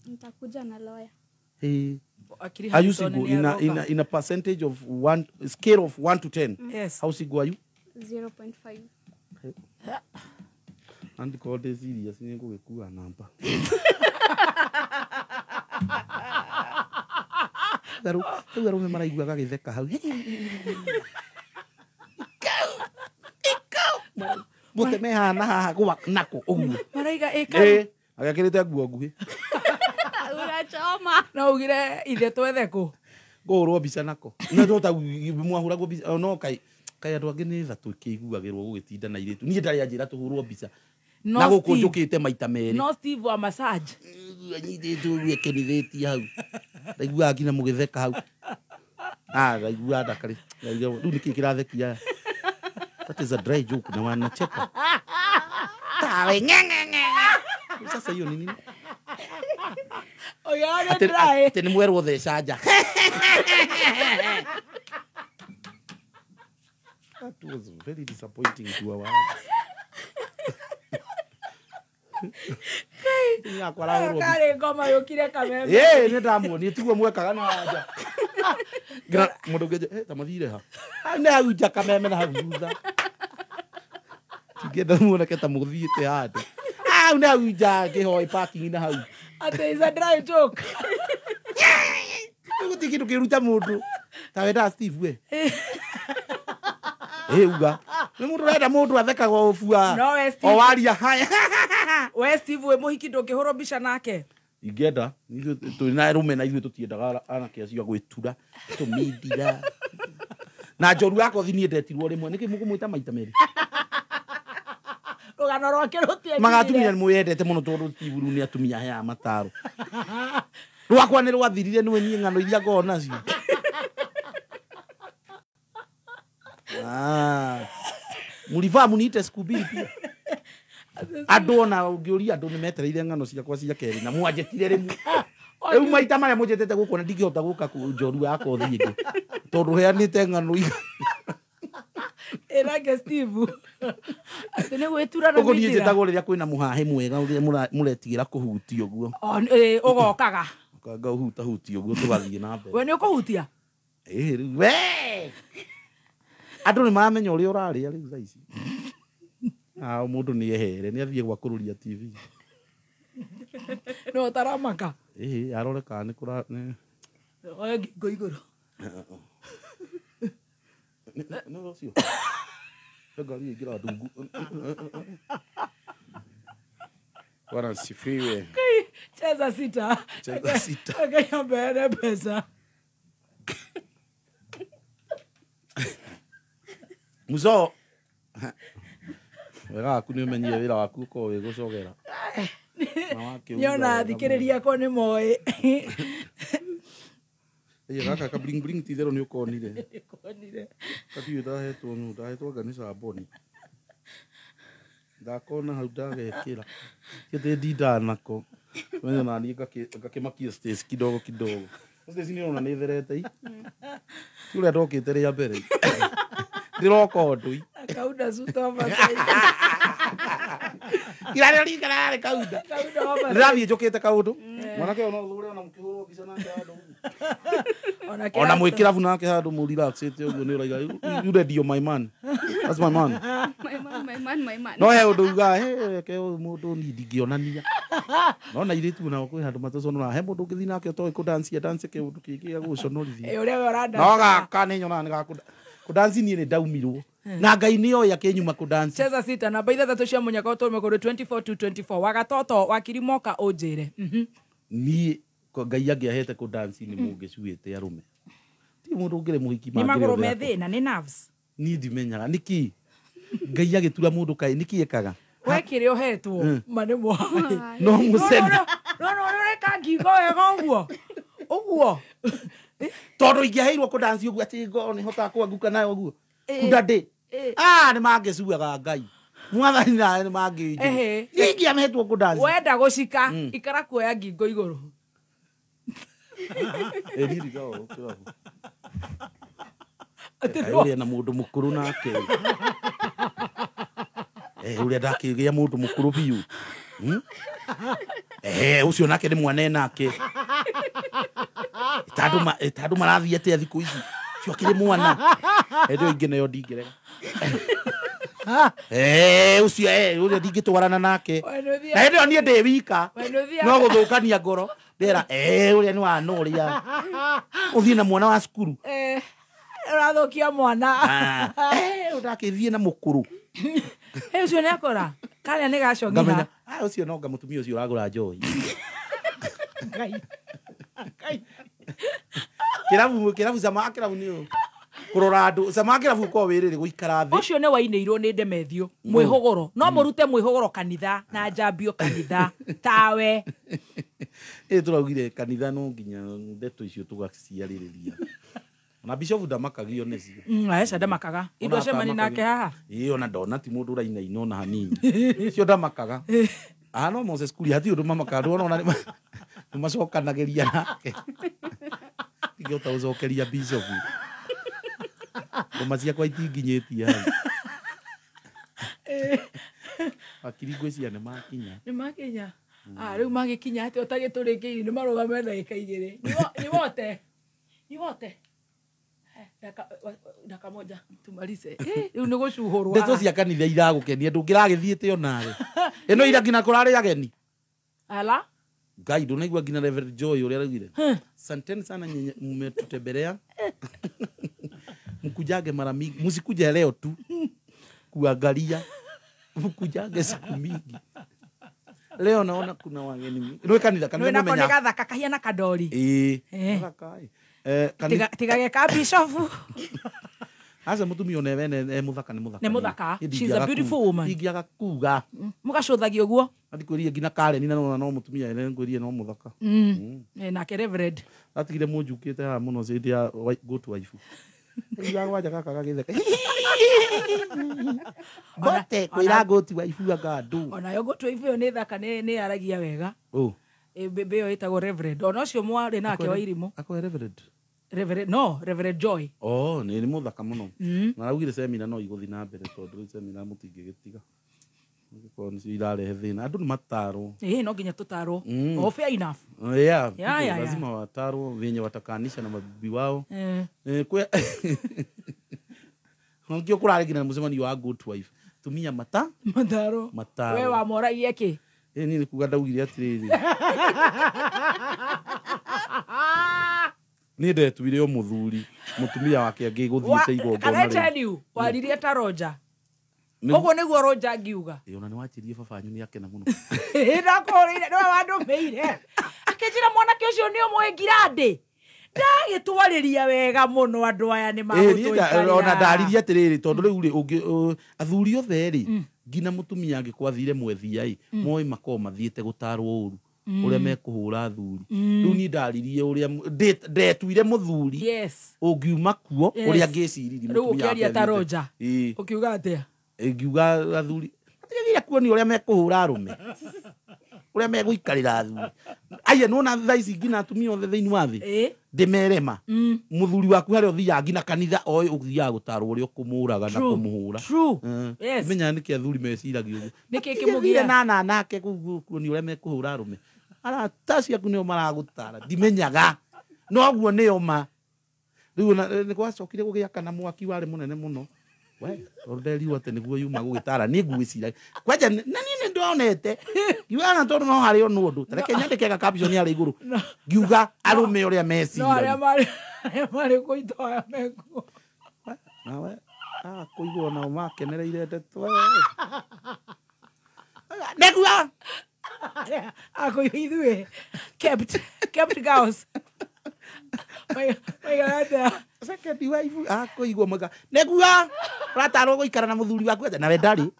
Nitakuja na lawyer. Hey, are you single in a percentage of scale of 1 to 10? Yes. How single are you? 0.5. And call this serious ni ngukua namba. Daru me maraigua gagitheka hau. Bote me hana haha kwa nako uguo. Maraiga eka. Agakirite nguo nguhi. Urachoma. Na ugire ithe twethe ku. Ngorwo bica nako. Na tota mwahura go bica no kai andu angi ni tha tukiguagirwo gugitinda na iritu. Nie ndari anjira tuhurwo bica. Na guku njukite maita meri. No Steve wa massage. Anyithitu gwikenithiti hau. Ndaigua ngina mugitheka hau. Ndaigua ndakari. Riu niki kirathekia. That is a dry joke na wanacheka. Tawe ngengenge. Sasa hiyo ni nini? Oya dry. Teni mwerwo thecaja. That was very disappointing to our eyes. Ya kwara ro. Kare ngoma yukire kameme. Ni ndamuoni tiguo mwekaga na aja. Gra mundu ngeje tamathire ha. Na hau nja kameme na hau thutha. Tigenda muone keta muthiite handu. Na hau nja ngihoi parking na hau. Ate is a dry joke. Guti kindu kiruta mundu. Tawe da Steve we. Uga. Ni mundu renda mundu athekaga ofua. No we Steve. O waria haya. We Steve we muhiki ndungihoro bica nake. Ingenda tu na rume na ithu tutiendaga anake acio gwitura tumindira. Na njoru yako thinie ndetirwo rimwe niki mugumwita maita meri. Rugano rwake rutie. Magatumia ni muyendete muno tondu Steve ru ni atumia haya mataro. Rwakwa ni rwathirire niwe nie ngano iria ngona cio. Muliva munite Scooby pia. Andu ona ungiuria andu ni metereire ngano ciakwa cia keri na mwanjetire rimwe. Riu maita maria munjetete guku na ndingihota guka ku njoru yako thiingi. Tondu heanite ngano iga. Erage Steve. Atene gwitura na mitira. Ugo nie njetago riria kwina muhahe mwega uria muretigira kuhutia uguo. Ugokaga. Kanga uhuta hutia uguo tugathie na mbere. We ni ukuhutia? Riu we. Andu ni mamenya uria uraria riu thaa ici. Mundu ni ehere ni athie gwa kururia TV. No taramaka. Arore ka ni kura ni. Oya go iguru. No sio. Gari igira dungu. Bwana sifiwe. Cheza sita. Cheza sita. Akaya mbele pesa. Muzo. Wega aku ni umenyire wira waku ko we gucogera. Niona thikiriria ko ni moe. Gaka ka bling bling ti thero ni ukonire. Ukonire. Kabiu ndahetwo kanisa boni. Ndakona hau ndagekira. Kete ndinda nako. Wena nani ngakimakia stage kidogo kidogo. Stage ni ona ni therete. Tule ndokite ria mbere. Ndiroko ndui. Kauda suto masai. Ira ringara kauda. Ravi jokete kaudu. Mwanake ona ure ona mkihuro bica nake handu. Ona mwikirabu nake handu mu relax ete uguo ni uraiga you ready my man. That's my man. My man. No he unduga ke mundu ni ndingionania. No na iritu na kwi handu mataconora he mundu ngithi nake toy ku dance ke undu kingi ya guconorithia. Uria we uranda. No gaka ni nyona ni gaku ku dance ni ndaumirwo. Na ngai ni oya kenyuma ku dance. Cheza sita na baitha tatu cia munyaka utume kuri 24 to 24 wagatoto wakirimoka ujire. Ni ko ngai angiahete ku dance ni mungicuite arume. Ti mundu ngire muhiki mangire. Ni maguru methina ni nerves. Ni ndimenyaga niki ngai agitura mundu kai niki ekaga. We kire ohetwo mane mwa. No museni. No reka ngigo wega uguo. Uguo. Tondu ingiaheirwo ku dance uguo ati ngo ni hota kwanguka nayo uguo. Kudade nĩ mangĩcuaga Ngai. Mwathani nawe nĩ mangĩnjũ. Ingĩametwo kũndanci. Wenda gũcika ikara kuoya ngingo igũrũ. Ririga kĩrabu. Ũrĩa na mũndũ mũkũrũ nake. Ũrĩa ndakĩgĩa mũndũ mũkũrũ biũ. Ũcio nake nĩ mwana nake. Tandũ marathiĩ atĩa thikũ ici. Ũcio akĩrĩ mwana. Hĩndĩ ingĩ nayo ndingĩrega. Ũcio ũrĩa ndingĩtwarana nake. Na hĩndĩ ĩyo niĩ ndĩ wika. No gũthũkania ngoro. Ndera ũrĩa nĩ wana ũrĩa. Ũthiĩ na mwana wa cukuru. Ũrathũkia mwana. Ũrakĩthiĩ na mũkũrũ. Ũcio nĩ akora. Karĩa nĩ gacongina. Ũcio no mũtumia ũcio ũragũra njohi. Kĩrabu sama kĩrabu nĩ kũrora andũ. Sama kĩrabu ko wĩrĩrĩ gũikara thĩ. Ũcio nĩ wainĩirwo nĩ Ndemethio. Mwĩhũgũro. No mũrute mwĩhũgũro kanitha na njambio kanitha. Tawe. Tũraugire kanitha no nginya ndeto icio tũgaciarĩrĩria. Na Bishop ndamakagio nĩcio. Aca ndamakaga. Indo cemani nake haha. Ona ndona ti mũndũ ũrainaina ona hanini. Cio ndamakaga. No Moses Kuria hati ũndũ mamakaga ona nĩ macokanagĩria nake. Tingĩhota gũcokeria Bishop. Ngoma ciakwa itinginyĩtie hau. Akiringo cia nĩ makinya. Nĩ makinya. Rĩu magĩkinya atĩ ũtagĩtũrĩkĩire nĩ marũgame ndagĩka igĩrĩ. Ni wote. Daka moja tumalize. Rĩu nĩ gũcuhũrwo. Ndeto cia kanitha iragũkenia ndũngĩragĩthiĩte onawe. Ĩno ira ngina kũrarĩ ageni. Ala? Ngai ndũnaigua ngina Reverend Joy ũrĩa araugire. Asanteni sana nyinyi mmetutembelea. Mkujage mara mingi. Msikuje leo tu kuangalia. Mkujage siku mingi. Leo naona kuna wageni mingi. Ndio kanitha kanitha menya. Ndio gathaka kahiana kadori. Gakai. Tigageka Bishop. Asa mutumia one muthaka ni muthaka. Nĩ muthaka. She's a beautiful woman. Ingiaga kuga. Mugacũthagia ũguo. Atikuria ngina Karen na no mutumia ene ngũria no muthaka. Nake Reverend. Atigire mũnjukĩte haha mũno cĩndĩ ya go to wife. Iga gwaja kaka gagĩtheka. Bote kwĩra go to wife anga ndu. Ona yo go to wife yo nĩ thaka nĩ aragia wega. Bebe yo ĩtagwo Reverend. Ona ũcio mwarĩ nake wa Irimũ. Akwa Reverend. Reverend Joy. Nĩ muthaka mũno. Na araugire seminar no igũthi na mbere tondũ seminar mũtingĩgĩtiga. Kwa irarehe thĩna. Andũ nĩ matarwo. No nginya tũtarwo. Fair enough. Lazima watarwo venye watakanisha na mabibi wao. Ngio kũrarĩ ngina mũcemanio wa good wife. Tumia mataro. We wa moragia kĩ? Nĩ kuga ndaugire atĩrĩrĩ. Nĩ ndetuire o mũthuri mũtumia wake angĩgũthiĩte igongona. Can I tell you? Waririe ta Roger. Ũguo nĩguo Roger angiuga. Ona nĩ wanjirie baba wanyu nĩ akena mũno. Ndakorire nĩ wandũmĩire. Akĩnjĩra mwanake ũcio nĩ ũmũĩ ngirandi. Ndagĩtwarĩria wega mũno andũ aya nĩ magũtũikarĩra. Ona ndaririe atĩrĩrĩ tondũ rĩu athuri othe rĩ ngina mũtumia angĩkwathire mwethia moĩ makoo mathiĩte gũtarwo ũru ũrĩa mekũhũra athuri. Rĩu niĩ ndaririe ũrĩa ndetuire mũthuri ũngiuma kuo ũrĩa ngĩciririe mũtumia. Rĩu ũkĩaria ta Roger. Ũkiuga atĩa? Ngiuga athuri atigire kuoni ũrĩa mekũhũra arũme ũrĩa megũikarĩra athuri. Aya nona thaa ici ngina atumia othe thĩinĩ wa thĩ ndĩmerema mũthuri waku harĩa ũthiaga ngina kanitha oĩ ũthiaga gũtarwo ũrĩa ũkũmũraga na kũmũhũra. Menya nĩkĩ athuri meciragia ũguo. Nĩkĩ kĩmũgia nake kuoni ũrĩa mekũhũra arũme. Arata ciaku nĩo maragũtara ndimenyaga no guo nĩo ma. Rĩu nĩ gwacokire gũgĩaka na mwaki warĩ mũnene mũno. Orderi atĩ nĩguo yuma gũgĩtara nĩ ngwĩciragia kwanja na niĩ nĩndonete ngiuga tondũ no harĩ ona ũndũ tareke nyandĩke ga caption harĩ igũrũ ngiuga arũme ũrĩa meciragia. No arĩa marĩ kũitwo aya mekuo. Nawe kũigua nao makenereire ndeto nĩguo akũigua ithuĩ kept girls. Second wife akũigua mwega nĩguo ũratarwo gũikara na mũthuri waku na we ndarĩ.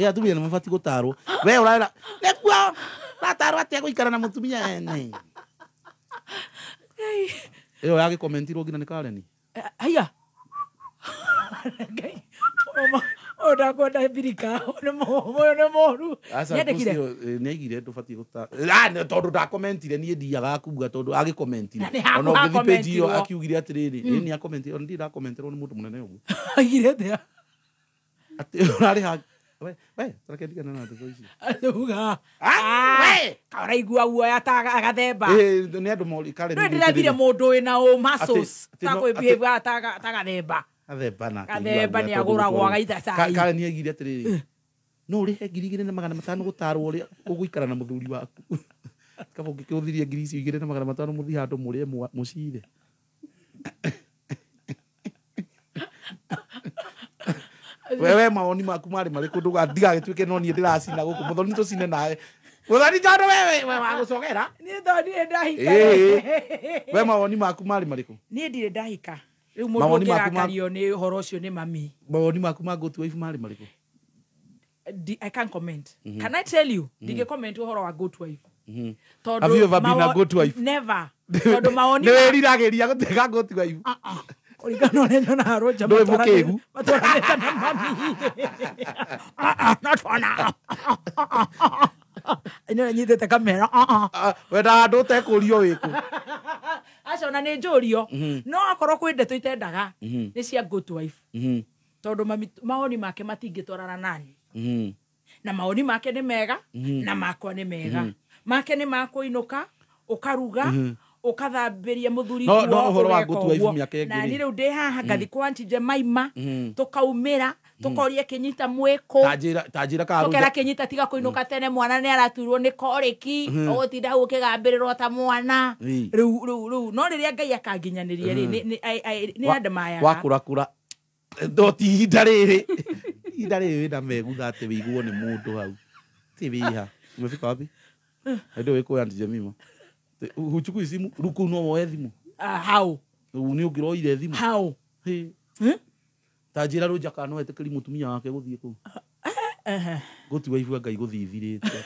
Atumia nĩ mabatiĩ gũtarwo. We ũrarera nĩguo ũratarwo atĩa gũikara na mũtumia ene. Ĩyo yagĩkomentirwo ngina nĩ Karen. Aya. Oda kwenda birika one moru nyendekire nĩ aigire ndũbatiĩ gũta tondũ ndakomentire niĩ ndiaga kuga tondũ agĩkomentire ona ũngĩthi page ĩyo akiugire atĩrĩrĩ nĩ akomentire ona ndirakomenterwo nĩ mũndũ mũnene ũguo aigire thĩa atĩ ũrarĩ ha we tũrakendigana na ndũbũ ici aduga we kauraigua guoya ta agathemba nĩ andũ mori kare nĩ ndĩrathire mũndũ wĩna muscles ta kwĩbehave ta gathemba gathemba nĩ agũragwo agaitha cai kare nĩ aigire atĩrĩrĩ no ũrĩhe 2,500 gũtarwo ũrĩa ũgũikara na mũthuri waku kaba ũngĩkĩhũthirie 2,500 mũthi handũ mũrĩe mũcire wewe mawoni maku marĩ marĩkũ ndigagĩtuĩke no niĩ ndĩracina gũkũ mũthoni tũcine nawe mũthoni tondũ wewe wagũcogera niĩ ndirĩ ndahika we mawoni maku marĩ marĩkũ niĩ ndirĩ ndahika rĩu mũndũ ũngĩrakario nĩ ũhoro ũcio nĩ mami mawoni maku ma go to wife marĩ marĩkũ I can't comment. Can I tell you? Did you comment ũhoro wa go to wife? Have you ever been a go to wife? Never. Tondũ mawoni nĩ wĩriragĩria gũtega go to wife Oligano neno na roja matwarana na mami. Not for now. Ino nyitete kamera. Wenda handũ ũtekũrio wĩkũ. Aca na nĩ njũrio. No akorwo kwĩ ndeto itendaga nĩ cia go to wife. Tondũ mawoni make matingĩtwarana nani. Na mawoni make nĩ mega na makwa nĩ mega. Make nĩ makũinũka ũkaruga ũkathambĩria mũthuri no ũhoro wa go to wife mĩaka ĩngĩ na nĩ rĩu ndĩ haha ngathi kwa Aunty Jemima tũkaumĩra tũkoria kĩnyita mwĩkũ tanjĩra karuga tũkera kĩnyita tiga kũinũka tene mwana nĩ araturwo nĩ korĩki ũgũtinda hau ũkĩgambĩrĩrwo ta mwana rĩu no rĩrĩa Ngai akanginyanĩria nĩ andũ maya wakũrakũra ndoti ihinda rĩrĩ wĩna megutha atĩ wĩiguo nĩ mũndũ hau ti wĩha umefika wapi ndio wĩkũ Aunty Jemima huchukui simu ruku no moe thimu how ni ũngĩroire thimu how tanjĩra rũnja kana etĩkĩri mũtumia wake gũthiĩ kũu gũti waigua Ngai gũthithirĩte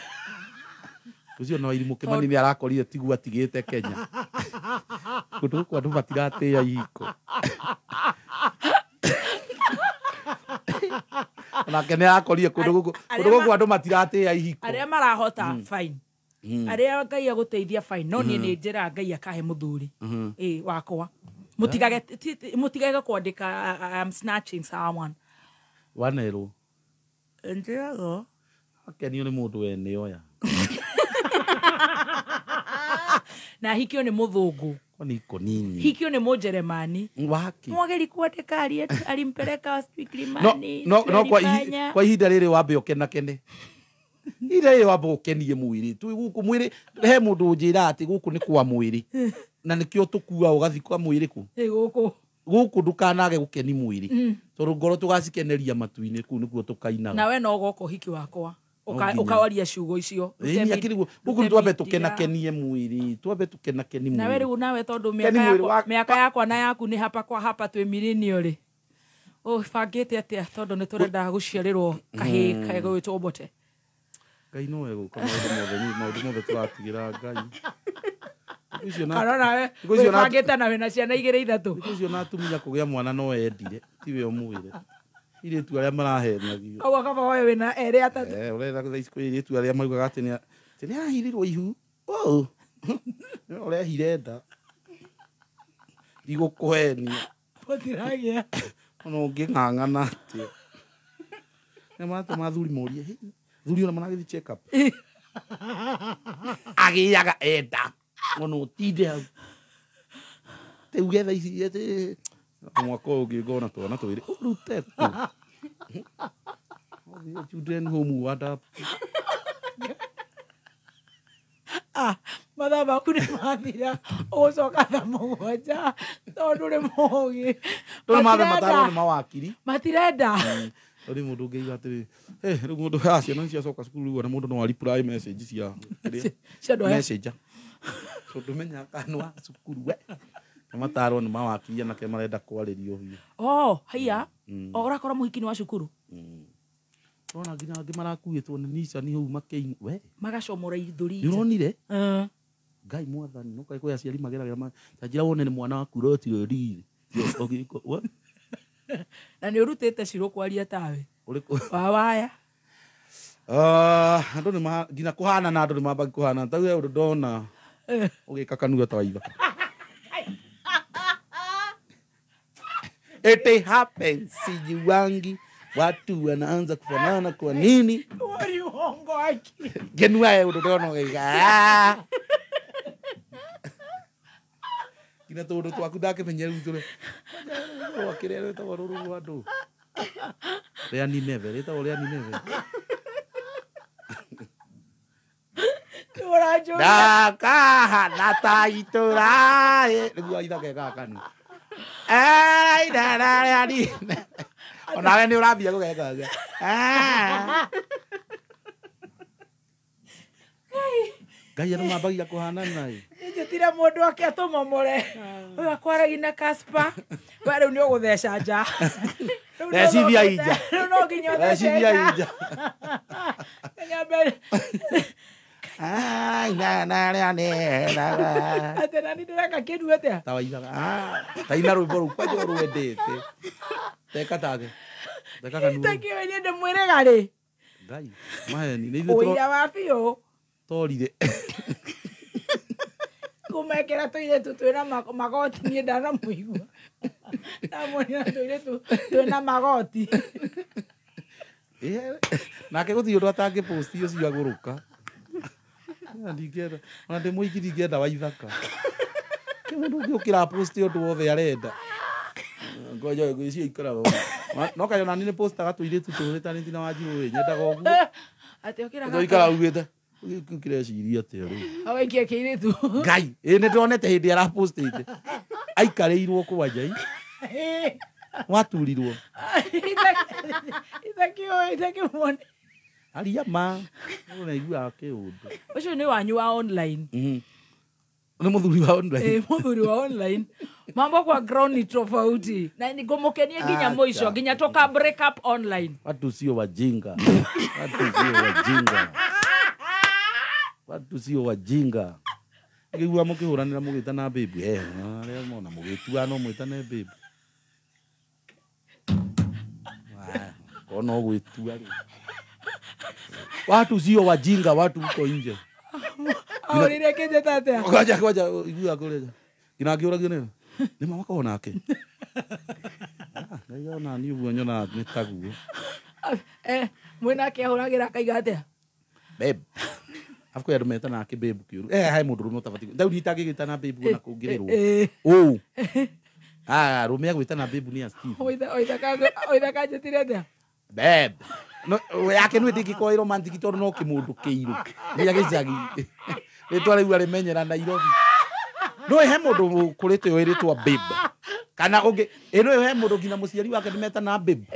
ũcio no Irimũ Kĩmani nĩ arakorire tigua tigĩte Kenya kũndũ kwa andũ matiratĩya ihiko nake nĩ arakorire kũndũ gũkũ andũ matiratĩya ihiko arĩa marahota fine arĩa Ngai agũteithia fine no niĩ nĩ njĩra Ngai akahe mũthuri wakwa mutigage kwandĩka I'm snatching someone wanerwo njĩrago akenio nĩ mũndũ wene oya na hikio nĩ mũthũngũ kwani iko nini hikio nĩ mũjeremani waki mwageri kwandĩka alimpeleka hospitalini no kwa ihinda rĩrĩ wambe ũkenakene ire wambe ũkenie mwĩrĩ gũkũ mwĩrĩ he mũndũ njĩra atĩ gũkũ nĩ kwa mwĩrĩ na nĩkĩo tũkua ũgathi kwa mwĩrĩ kũ gũkũ ndũkanage gũkeni mwĩrĩ tondũ ngoro tũgacikeneria matu-inĩ kũu nĩkuo tũkainaga na we no goko hiki wakwa ukawaria ciugo icio gũkũ twambe tũkenakenie mwĩrĩ twambe tũkenakeni mwĩrĩ na we rĩu nawe tondũ mĩaka yakwa na yaku nĩ hapa kwa hapa twĩ milenio rĩ bangĩte atĩa tondũ nĩ tũrenda gũciarĩrwo kahĩĩ kegwĩtwo Mbote Ngai no egũka maũndũ mothe tũratigĩra Ngai kana nawe wĩbangĩte na wĩna ciana 2-3 icio na atumia kũgĩa mwana no endire tiwe ũmwĩre irĩtu arĩa marahenagio koguo kaba woe wĩna 2-3 ũrenda thaa ici kwĩ irĩtu arĩa maugaga atĩ nĩ ahirirwo ihu ũrehire nda ndigũkũhenia gũtiragĩa ona ũngĩng'ang'ana atĩa nĩ maratũma athuri morie thuri ona managĩthi check up agĩaga enda ona ũtinde hau teuge thaa ici mwaka ũngĩ ngona twana twĩrĩ ũrute kũ children home wada mathaa maku nĩ mathira ũgũcoka thaa mũgwanja tondũ nĩ mũũgĩ matarwo nĩ mawakiri matirenda rĩ mũndũ ũngĩiga atĩrĩ rĩu mũndũ ya ciana ciacoka cukuru rĩu ona mũndũ no areply message cia messenger tondũ menya kanwa cukuru we matarwo nĩ mawakiri nake marenda kwarĩrio biũ haiya ũrakora mũhiki nĩ wa cukuru ona nginya angĩ marakuĩtwo nĩ Nissan hau makĩinũ we magacomora ithuri nĩũronire Ngai mwathani no kaĩ kwĩ aciari mageragĩra tanjĩra wone nĩ mwana waku ũrotire riri ũgĩko Na nĩ ũrutĩte Shirũ kwaria tawe. Wa waya. Andũ nĩ ngina kũhana na andũ nĩ mambagi kũhana. Tau ũndũ ndona ũgĩka kanua ta waitha. It happens, sijiwangi. Watu wanaanza kufanana kwa nini? Wari hongo aki. Genua ũndũ ndona ũgĩka. Kina tũndũ twaku ndakĩmenyeru tũrĩ. Wakĩrĩa rĩtagwo rũrũ rwa andũ. Rĩa Nineve, rĩtagwo rĩa Nineve. Ndakahana ta itũra nĩguo aithake gakanu. Onawe nĩ ũrambia gũgeka. Ngai andũ mambagia kũhanana ĩ. Njĩtire mũndũ ake atũmomore. Ũyũ akwaragi na Casper. We rĩu nĩ ũgũtheca nja. Recibia inja. Rĩu no nginya ũthece nja. Recibia inja. Atĩ na nĩ ndĩreka kĩndu atĩa? Ta waithaga. Ta ina rwĩmbo rũu kwanja rwendete. Teka take. Teka kanua. Itakĩwe niĩ ndĩmwĩrĩga rĩ. Ngai. Maheni nĩ ithuĩ Ũira wa biũ. Torire. Kumekĩra tũirĩtu twĩna magoti niĩ ndanamũigua. Ndamwĩra tũirĩtu twĩna magoti. Nake gũtirĩ ũndũ atangĩposti ũcio agũrũka. Ndingĩenda ona ndĩmũiki ndingĩenda waithaka. Mũndũ ũngĩ ũkĩra post ũndũ wothe arenda. Ngoja gwĩcia ikaraga. No kayo nani nĩ postaga tũirĩtu tũrĩtanĩti na Wanjirũ nyendaga ũguo. Atĩ ũkĩra Ndoikara ugĩte. Kĩreciria atĩa rĩu. Awaikia kĩirĩtu. Ngai, nĩ ndonete hĩndĩ arapostĩte. Aikarĩirwo kwanja. Waturirwo. Itakĩmuone. Aria ma. Ũnaiguaga kĩũndũ. Ũcio nĩ wanyu wa online. Nĩ mũthuri wa online. Mũthuri wa online. Mambo kwa ground ni tofauti. Na ningomokenie nginya mwisho, nginya toka break up online. Watu sio wajinga. Watu sio wajinga. Watu sio wajinga. Ngĩigua mũkĩhũranĩra mũgĩtana baby. Arĩa mona mũgĩtuana mwĩtane baby. Kono gwĩtua rĩ. Watu sio wajinga, watu huko nje. Aurire kĩnjĩta atĩa? Kwaja igua kũrĩa. Kina kĩũragio nĩ. Nĩ mama kona nake. Ngai ona ni ũguo nyona nĩ taguo. Mwĩna akĩhũragĩra akaiga atĩa? Babe. Afu ya rumeta nake babe kĩũru. Hai mũndũ rume ũtabati. Ndau nitagĩgĩtana babe na kũngĩrĩrwo. Rume agwĩtana babe ni Steve. Oitha kanjĩtire atĩa? Babe. No yake nĩ ndĩngĩkorwo romantic tondũ no kĩmũndũ kĩiru. Nĩ agĩcagi. Rĩtwa rĩu arĩmenyera Nairobi. No he mũndũ kũrĩte wĩrĩtwa babe. Kana ũngĩ ĩno he mũndũ nginya mũciari wake nĩmetana babe.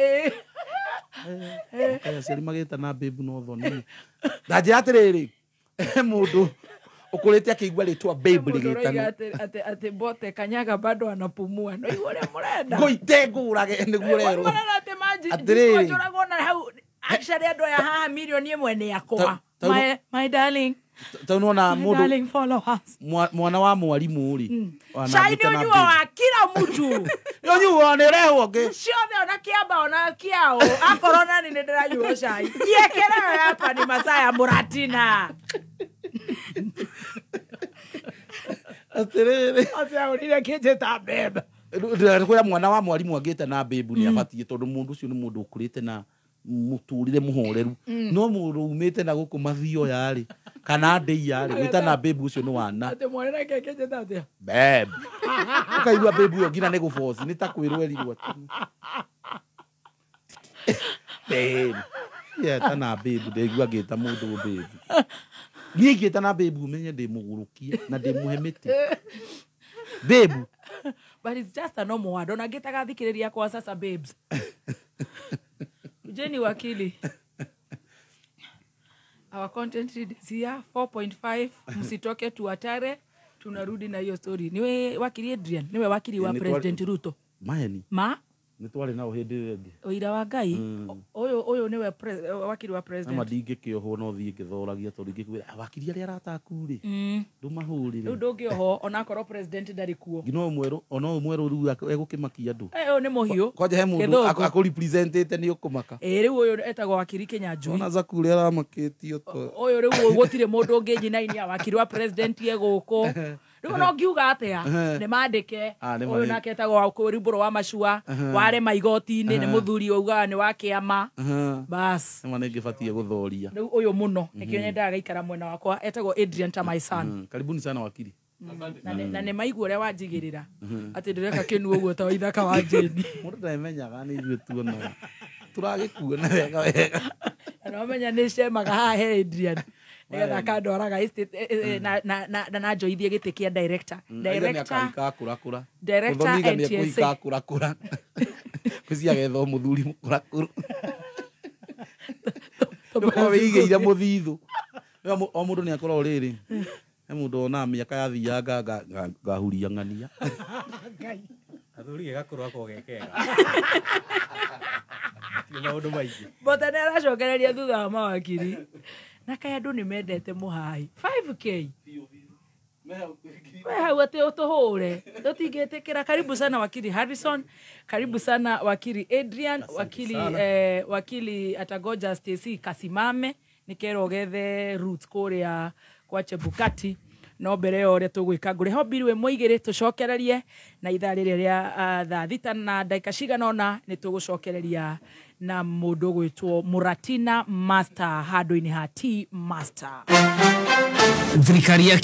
Aciari magĩtana babe no thoni. Ndanjĩra atĩrĩrĩ. He mũndũ ũkũrĩte akĩigua rĩtwa babe rĩgĩtana. Ati Bote Kanyaga bado anapumua. No igore murenda. Ngoite ngũrage nĩguo rero. Atĩrĩrĩ. Actually andũ aya haha milioni ĩmwe nĩ yakwa. My darling. Taunona mũndũ. Darling follow us. Mwana wa mwarimũ rĩ. Shaini unyuo wa kila mtu. Unyuo nĩ rehwo ngĩ. Ciothe ona kĩamba ona kĩao. Akorona nĩ ndĩranyuo cai. Yekera hapa ni masaa ya Muratina. Atĩrĩrĩ. Atĩaurire kĩnjĩta babe. Kwĩra mwana wa mwarimũ angĩte na babe nĩ abatiĩ tondũ mũndũ ũcio nĩ mũndũ ũkũrĩte na mũtũrire mũhoreru. No mũndũ umĩte na gũkũ mathio yarĩ kana ndĩ yarĩ gwĩta na babe ũcio nĩ wana. Atĩ mwana nake kĩnjĩta atĩa? Babe. Ũkaigua babe ũyo nginya nĩ gũboci nĩ ta kwĩrwo erirwo atĩ. Babe. Yeta na babe ndĩigua ngĩta mũndũ babe. Niĩ ngĩta na babe umenye ndĩmũgũrũkie na ndĩmũhe mĩtĩ. Babe. But it's just a normal word. Ona ngĩtaga thikĩrĩria kwa sasa babes. Jenny Wakili. Our content read is here 4.5. Msitoke tuatare. Tunarudi na hiyo story. Niwe wakili Adrian. Niwe wakili wa President Ruto. Maheni. Ma? Nĩ twarĩ nao hĩndĩ ĩngĩ. Ũira wa Ngai. Ũyũ uyu niwe wakiri wa president ama ndingĩkĩohwo no thiĩ ngĩthoragia tondũ ingĩkwĩra wakiri arĩa arataku rĩ ndũmahũrĩre rĩu ndũngĩohwo onakorwo president ndarĩ kuo ngino mwerũ ona mwerũ rĩu egũkĩmakia andũ ũyũ nĩ mũhiũ kwanja he mũndũ akũrepresentĩte nĩ ũkũmaka rĩu ũyũ etagwo wakiri Kĩnyanjui ona Zakuri aramakĩtio ũyũ rĩu gũtirĩ mũndũ ũngĩnjinainia wakiri wa president egũkũ rĩu no ngiuga atĩa nĩ mandĩke ũyũ nake etagwo Kũrimbũrũ wa Macua warema igoti-inĩ nĩ mũthuri ugaga nĩ wa kĩama bas nĩ ngĩbatie gũthoria rĩu ũyũ mũno nĩkĩo nyendaga gaikara mwena wakwa etagwo Adrian Tamaisan karibuni sana wakiri na nĩ maigua ũrĩa wanjigĩrĩra atĩ ndĩreka kĩnu ũguo ta Waithaka wa Jane mũndũ ndamenyaga nĩ ithuĩ tuona tũragĩkuona wega wega na menya nĩ cemaga haha he Adrian nĩgetha akandwaraga na njoithie gĩtĩ kĩa director NTSA kwĩciagetho mũthuri mũkũrakũrũ ndũkorwo wĩigĩire mũthithũ o mũndũ nĩ akorwo rĩrĩ he mũndũ ona mĩaka yathiaga ngahuria ng'ania athuri gĩgakũrũ ako gekega maũndũ maingĩ bota nĩ aracokereria thutha wa mawakiri na kaya andũ nĩ mendete mũhai 5k we hau atĩ ũtũhũre tũtingĩtĩkĩra. Karibu sana wakili Harrison, karibu sana wakili Adrian, wakili atagoja Stacy kasimame nikero gethe roots kũrĩa kwa Chebukati no mbere ya ũrĩa tũgwĩka ngũrĩho mbirwe mũigĩrĩ tũcokererie na ithaa rĩrĩa rĩa thaa thita na ndagĩka cigana ũna nĩ tũgũcokereria na mũndũ gwĩtwo Muratina Master handũ-inĩ ha T Master. Thirikari ya